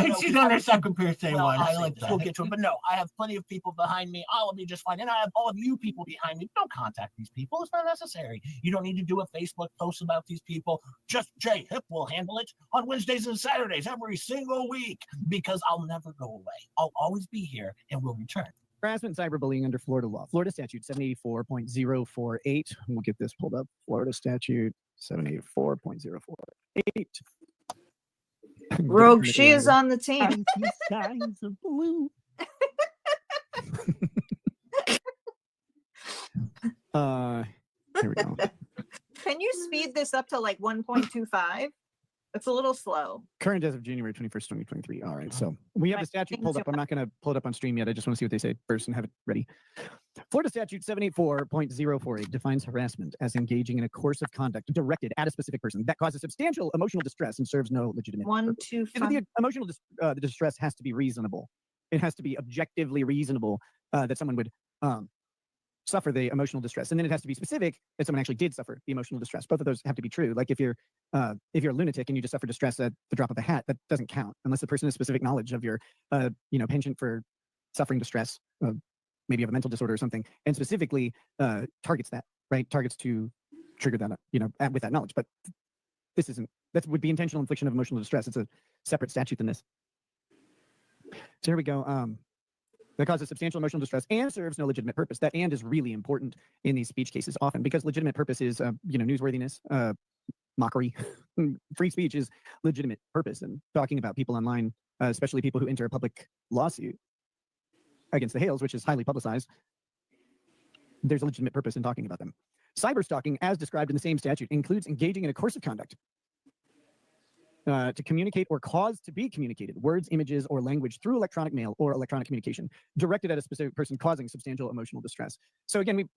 know, she's on her second piercing well, one. I I'll like say this, we'll that. get to it, but no, I have plenty of people behind me. I'll be just fine, and I have all of you people behind me. Don't contact these people; it's not necessary. You don't need to do a Facebook post about these people. Just Jay Hip will handle it on Wednesdays and Saturdays every single week, because I'll never go away. I'll always be here, and we'll return. Harassment and cyberbullying under Florida law. Florida statute 784.048. We'll get this pulled up. Florida statute 784.048. Rogue, she is on the team. Signs of blue. Here we go. Can you speed this up to like 1.25? It's a little slow. Current as of January 21st, 2023. All right. So we have the statute pulled up. I'm not going to pull it up on stream yet. I just want to see what they say first and have it ready. Florida statute 784.048 defines harassment as engaging in a course of conduct directed at a specific person that causes substantial emotional distress and serves no legitimate purpose. 125. The emotional the distress has to be reasonable. It has to be objectively reasonable that someone would suffer the emotional distress, and then it has to be specific that someone actually did suffer the emotional distress. Both of those have to be true. Like if you're a lunatic and you just suffer distress at the drop of a hat, that doesn't count unless the person has specific knowledge of your penchant for suffering distress. Maybe you have a mental disorder or something, and specifically targets that, right? Targets to trigger that, with that knowledge. But this isn't. That would be intentional infliction of emotional distress. It's a separate statute than this. So here we go. That causes substantial emotional distress and serves no legitimate purpose. That "and" is really important in these speech cases often, because legitimate purpose is, newsworthiness, mockery. Free speech is legitimate purpose, and talking about people online, especially people who enter a public lawsuit against the Hales, which is highly publicized, there's a legitimate purpose in talking about them. Cyberstalking, as described in the same statute, includes engaging in a course of conduct to communicate or cause to be communicated words, images, or language through electronic mail or electronic communication directed at a specific person causing substantial emotional distress. So again,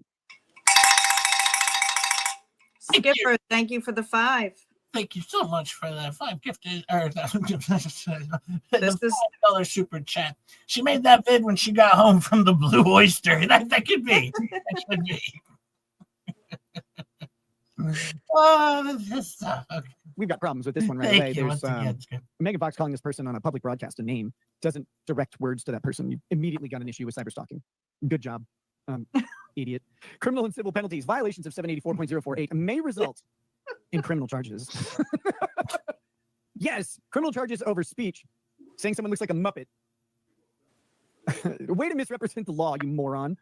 Skipper, thank you for the 5. Thank you so much for that 5 gifted, or the This is $5 super chat. She made that vid when she got home from the Blue Oyster. That could be. That should be. Okay. we've got problems with this one right Thank away. you, There's once again, it's good. Megan Fox calling this person on a public broadcast a name doesn't direct words to that person. You immediately got an issue with cyberstalking. Good job, idiot. Criminal and civil penalties. Violations of 784.048 may result in criminal charges. Yes, criminal charges over speech. Saying someone looks like a Muppet. Way to misrepresent the law, you moron.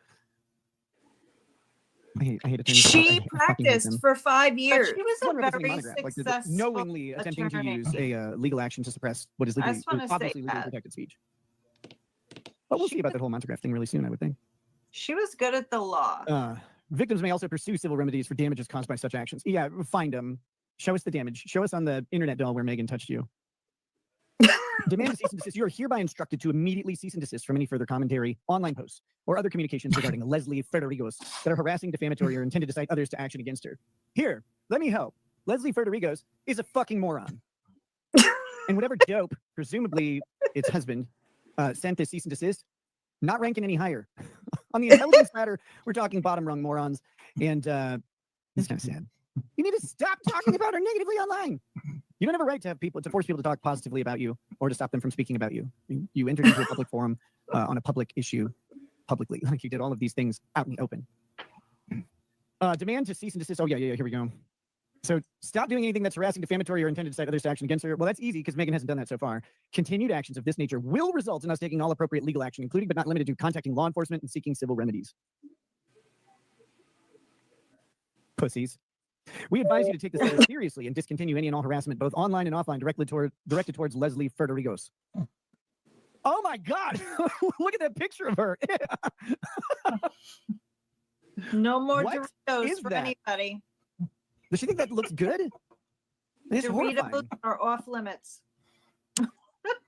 I hate attorneys. She practiced for 5 years. But she was a Unrepresented very monograph, like successful knowingly attempting to attorney. use a legal action to suppress what is legally, just wanna say obviously legally that. protected speech. But we'll see about that whole monograph thing really soon, I would think. She was good at the law. Victims may also pursue civil remedies for damages caused by such actions. Yeah, find them. Show us the damage. Show us on the internet doll where Megan touched you. Demand to cease and desist. You are hereby instructed to immediately cease and desist from any further commentary, online posts, or other communications regarding Leslie Federigos that are harassing, defamatory, or intended to cite others to action against her. Here, let me help. Leslie Federigos is a fucking moron. And whatever dope, presumably its husband, sent this cease and desist, not ranking any higher. On the intelligence matter, we're talking bottom rung morons. And it's kind of sad. You need to stop talking about her negatively online. You don't have a right to have people to force people to talk positively about you or to stop them from speaking about you. You entered into a public forum on a public issue publicly. Like you did all of these things out in the open. Demand to cease and desist. Oh, yeah, here we go. So stop doing anything that's harassing, defamatory, or intended to cite others to action against her. Well, that's easy because Megan hasn't done that so far. Continued actions of this nature will result in us taking all appropriate legal action, including but not limited to contacting law enforcement and seeking civil remedies. Pussies. We advise you to take this matter seriously and discontinue any and all harassment, both online and offline, directed towards Leslie Federigos. Oh my God! Look at that picture of her. No more What Doritos is for that? anybody. Does she think that looks good? It's Doritos horrifying. are off limits.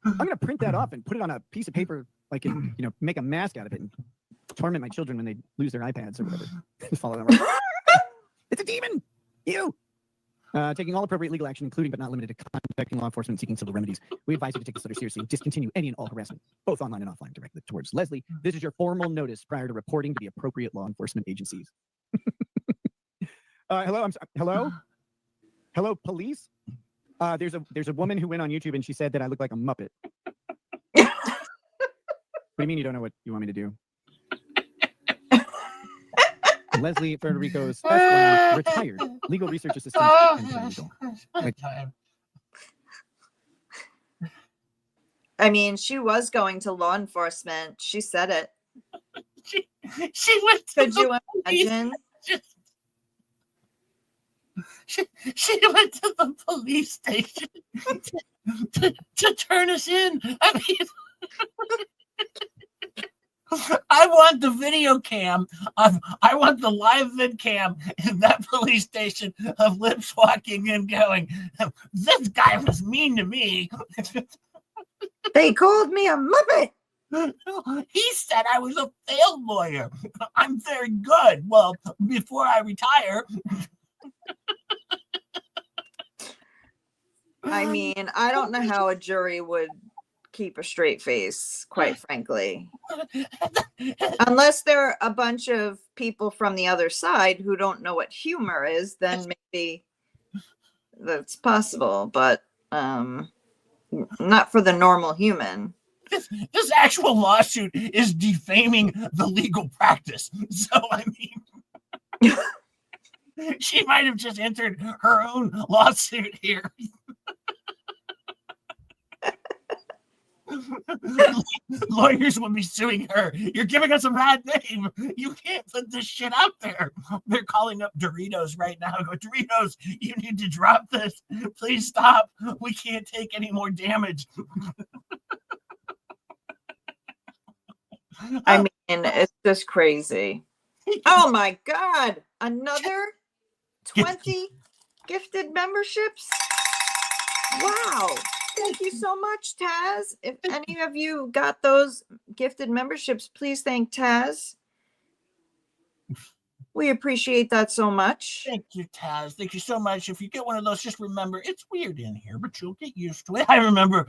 I'm gonna print that off and put it on a piece of paper, like and, make a mask out of it and torment my children when they lose their iPads or whatever. Just follow them around. It's a demon. You. Taking all appropriate legal action, including but not limited to contacting law enforcement, seeking civil remedies. We advise you to take this letter seriously and discontinue any and all harassment, both online and offline, directed towards Leslie. This is your formal notice prior to reporting to the appropriate law enforcement agencies. Hello, police. There's a woman who went on YouTube and she said that I look like a Muppet. What do you mean you don't know what you want me to do? Leslie Federico's Esquire, retired legal research assistant. I mean, she was going to law enforcement. She said it. She went to Could you police. imagine? She went to the police station to turn us in. I mean, I want the video cam. I want the live vid cam in that police station of Lips walking in going, this guy was mean to me. They called me a Muppet. He said I was a failed lawyer. I'm very good. Well, before I retire. I mean, I don't know how a jury would keep a straight face, quite frankly. Unless they're a bunch of people from the other side who don't know what humor is, then maybe that's possible, but not for the normal human. This actual lawsuit is defaming the legal practice. So, I mean, she might have just entered her own lawsuit here. Lawyers will be suing her. You're giving us a bad name. You can't put this shit out there. They're calling up Doritos right now. Go, Doritos, you need to drop this. Please stop. We can't take any more damage. I mean, it's just crazy. Oh my God. Another 20 gifted memberships? Wow. Thank you so much, Taz. If any of you got those gifted memberships, please thank Taz. We appreciate that so much. Thank you, Taz. Thank you so much. If you get one of those, just remember, it's weird in here, but you'll get used to it. I remember,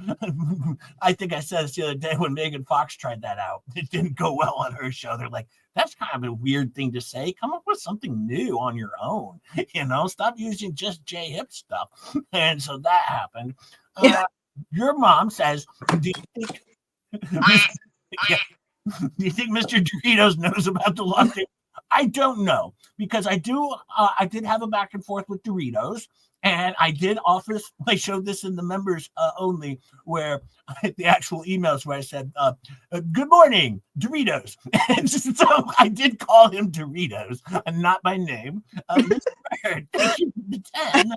I think I said this the other day when Megan Fox tried that out. It didn't go well on her show. They're like, that's kind of a weird thing to say. Come up with something new on your own. Stop using just J-Hip stuff. And so that happened. Your mom says, do you think Mr. Doritos knows about the lawsuit? I don't know, because I did have a back and forth with Doritos, and I showed this in the members only, where the actual emails where I said, good morning, Doritos. And so I did call him Doritos and not by name. Thank you for the 10.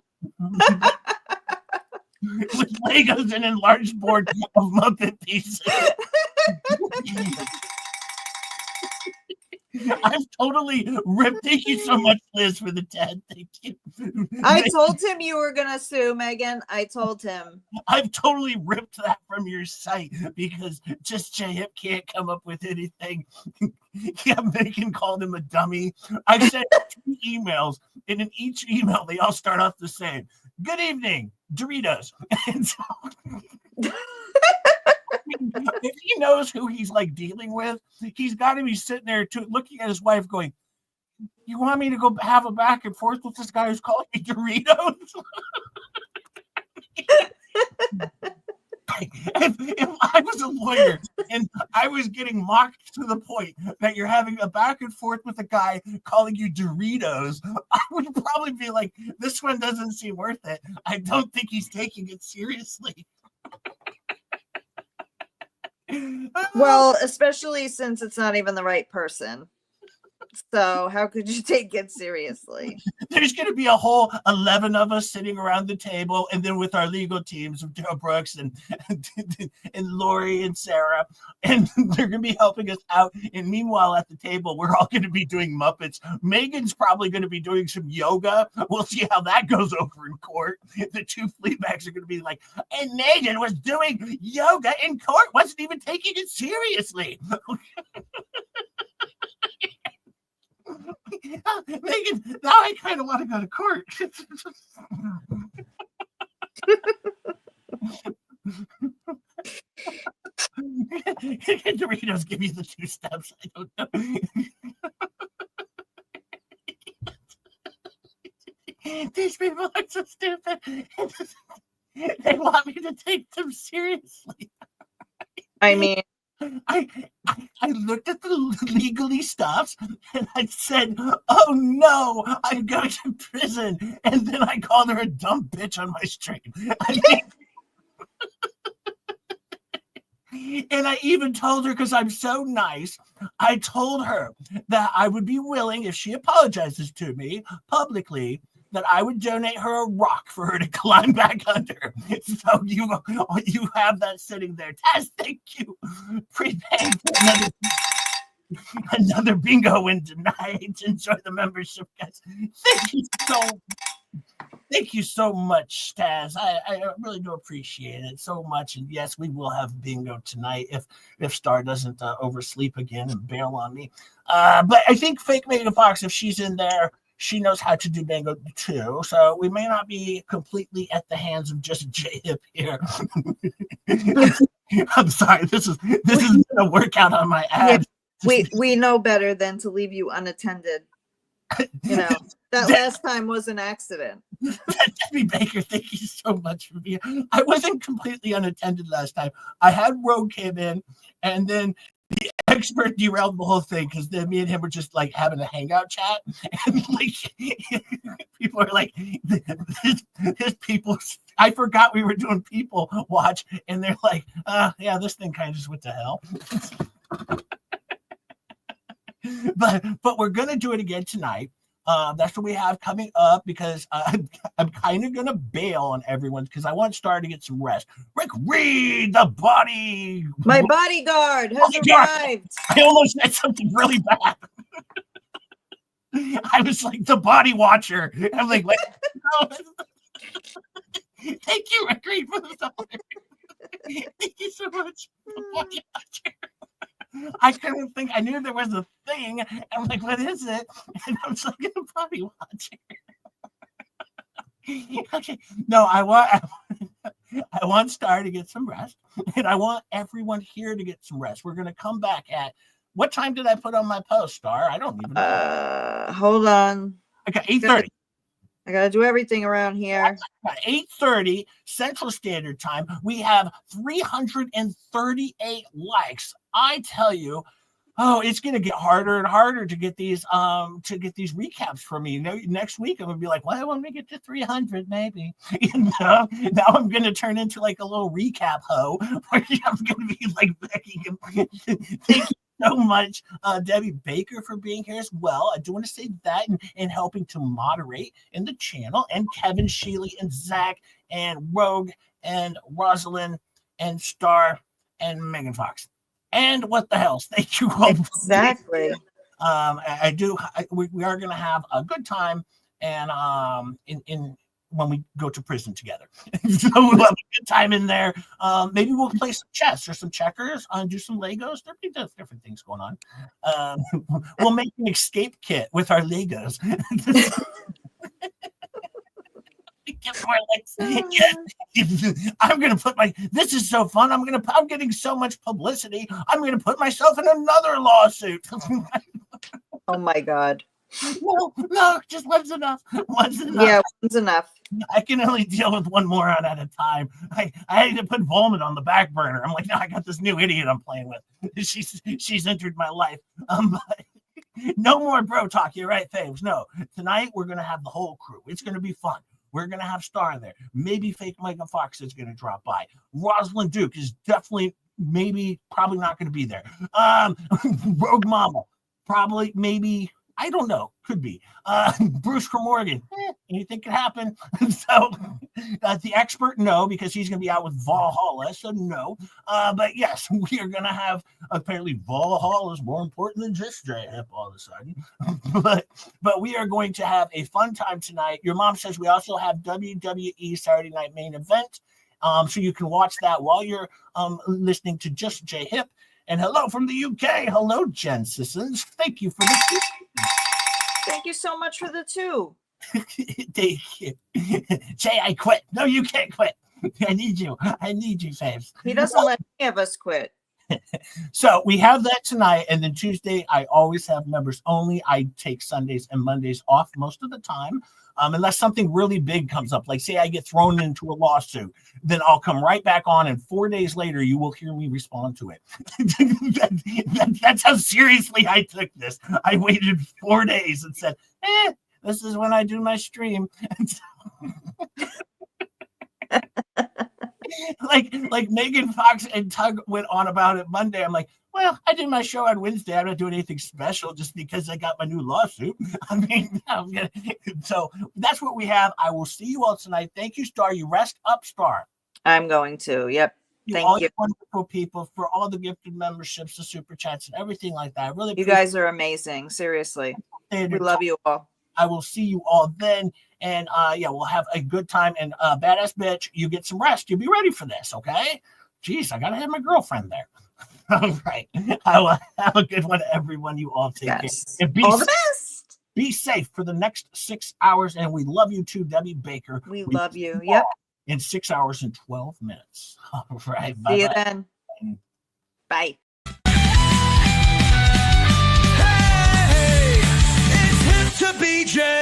With Legos and enlarged board of Muppet pieces. I've totally ripped. Thank you so much, Liz, for the 10. Thank you. I told him you were going to sue, Megan. I told him. I've totally ripped that from your site because just J-Hip can't come up with anything. Yeah, Megan called him a dummy. I sent 2 emails, and in each email, they all start off the same. Good evening, Doritos. And so, if he knows who he's like dealing with, he's got to be sitting there looking at his wife going, you want me to go have a back and forth with this guy who's calling me Doritos? If I was a lawyer and I was getting mocked to the point that you're having a back and forth with a guy calling you Doritos, I would probably be like, this one doesn't seem worth it. I don't think he's taking it seriously. Well, especially since it's not even the right person. So how could you take it seriously? There's going to be a whole 11 of us sitting around the table, and then with our legal teams of Joe Brooks and Lori and Sarah, and they're going to be helping us out. And meanwhile, at the table, we're all going to be doing Muppets. Megan's probably going to be doing some yoga. We'll see how that goes over in court. The two fleabags are going to be like, and Megan was doing yoga in court, wasn't even taking it seriously. Megan, now I kind of want to go to court. Doritos give you the 2 steps. I don't know. These people are so stupid. They want me to take them seriously. I mean, I looked at the legally stuff and I said, oh no, I'm going to prison. And then I called her a dumb bitch on my stream. And I even told her, because I'm so nice, I told her that I would be willing, if she apologizes to me publicly, that I would donate her a rock for her to climb back under. So you have that sitting there. Taz, thank you. Prepaying for another bingo win tonight. Enjoy the membership, guys. Thank you so much, Taz. I really do appreciate it so much. And yes, we will have bingo tonight if Star doesn't oversleep again and bail on me. But I think Fake Megan Fox, if she's in there, she knows how to do bingo too. So we may not be completely at the hands of just J-Hip here. I'm sorry. This is a workout on my ad. Yeah, we know better than to leave you unattended. You know, that last time was an accident. Debbie Baker, thank you so much for being. I wasn't completely unattended last time. I had Rogue came in, and then the expert derailed the whole thing because then me and him were just like having a hangout chat, and like people are like, "This people." I forgot we were doing people watch, and they're like, "Yeah, this thing kind of just went to hell." But we're gonna do it again tonight. That's what we have coming up because I'm kind of gonna bail on everyone because I want Star to get some rest. Rick Reed, the body. My bodyguard has arrived. I almost said something really bad. I was like the body watcher. I'm like, wait, no. Thank you, Rick Reed, for the dollar. Thank you so much. The body watcher. I couldn't think. I knew there was a thing. I'm like, what is it? And I was like, a body watcher. Okay. No, I want Star to get some rest, and I want everyone here to get some rest. We're gonna come back at what time did I put on my post, Star? I don't even know. Hold on. Okay, 8:30. I gotta do everything around here. 8:30 Central Standard Time. We have 338 likes. I tell you, it's gonna get harder and harder to get these recaps from me. You know, next week I'm gonna be like, well, when we get to 300, maybe. Now I'm gonna turn into like a little recap hoe where I'm gonna be like begging him. Thank you so much, Debbie Baker, for being here as well. I do want to say that and helping to moderate in the channel, and Kevin, Sheely, and Zach, and Rogue, and Rosalind, and Star, and Megan Fox. And what the hell? Thank you all. Exactly. We are going to have a good time, and in when we go to prison together. So we'll have a good time in there. Maybe we'll play some chess or some checkers, do some Legos. There'll be different things going on. We'll make an escape kit with our Legos. I'm gonna put this is so fun. I'm getting so much publicity. I'm gonna put myself in another lawsuit. Oh my God. No, just one's enough. One's enough. Yeah, one's enough. I can only deal with one moron at a time. I had to put Volman on the back burner. I'm like, no, I got this new idiot I'm playing with. She's entered my life. But no more bro talk. You're right, Faves. No, tonight we're gonna have the whole crew. It's gonna be fun. We're going to have Star there. Maybe Fake Megan Fox is going to drop by. Rosalind Duke is definitely, probably not going to be there. Rogue Mama, probably, maybe I don't know. Could be. Bruce Morgan. Anything could happen. So the expert, no, because he's going to be out with Valhalla. So no. But yes, we are going to have, apparently Valhalla is more important than just J-Hip all of a sudden. but we are going to have a fun time tonight. Your mom says we also have WWE Saturday Night Main Event. So you can watch that while you're listening to just J-Hip. And hello from the UK. Hello, Jen Sissons. Thank you for the Thank you so much for the 2. Thank you. Jay, I quit. No, you can't quit. I need you. I need you, Faves. He doesn't let any of us quit. So we have that tonight. And then Tuesday, I always have members only. I take Sundays and Mondays off most of the time. Unless something really big comes up, like say I get thrown into a lawsuit, then I'll come right back on, and 4 days later, you will hear me respond to it. That's how seriously I took this. I waited 4 days and said, this is when I do my stream. like Megan Fox and Tug went on about it Monday. I'm like, well, I did my show on Wednesday. I'm not doing anything special just because I got my new lawsuit. I mean, so that's what we have. I will see you all tonight. Thank you, Star. You rest up, Star. I'm going to. Yep. Thank you. Wonderful people for all the gifted memberships, the super chats, and everything like that. I really You guys are amazing. Seriously. We love you all. I will see you all then. And we'll have a good time. And badass bitch, you get some rest. You'll be ready for this, okay? Jeez, I gotta have my girlfriend there. All right. I will have a good one, everyone. You all take care. And all the best. Be safe for the next 6 hours. And we love you too, Debbie Baker. We love you. Yep. In 6 hours and 12 minutes. All right. See bye-bye. you then. Bye. Hey, it's hip to BJ.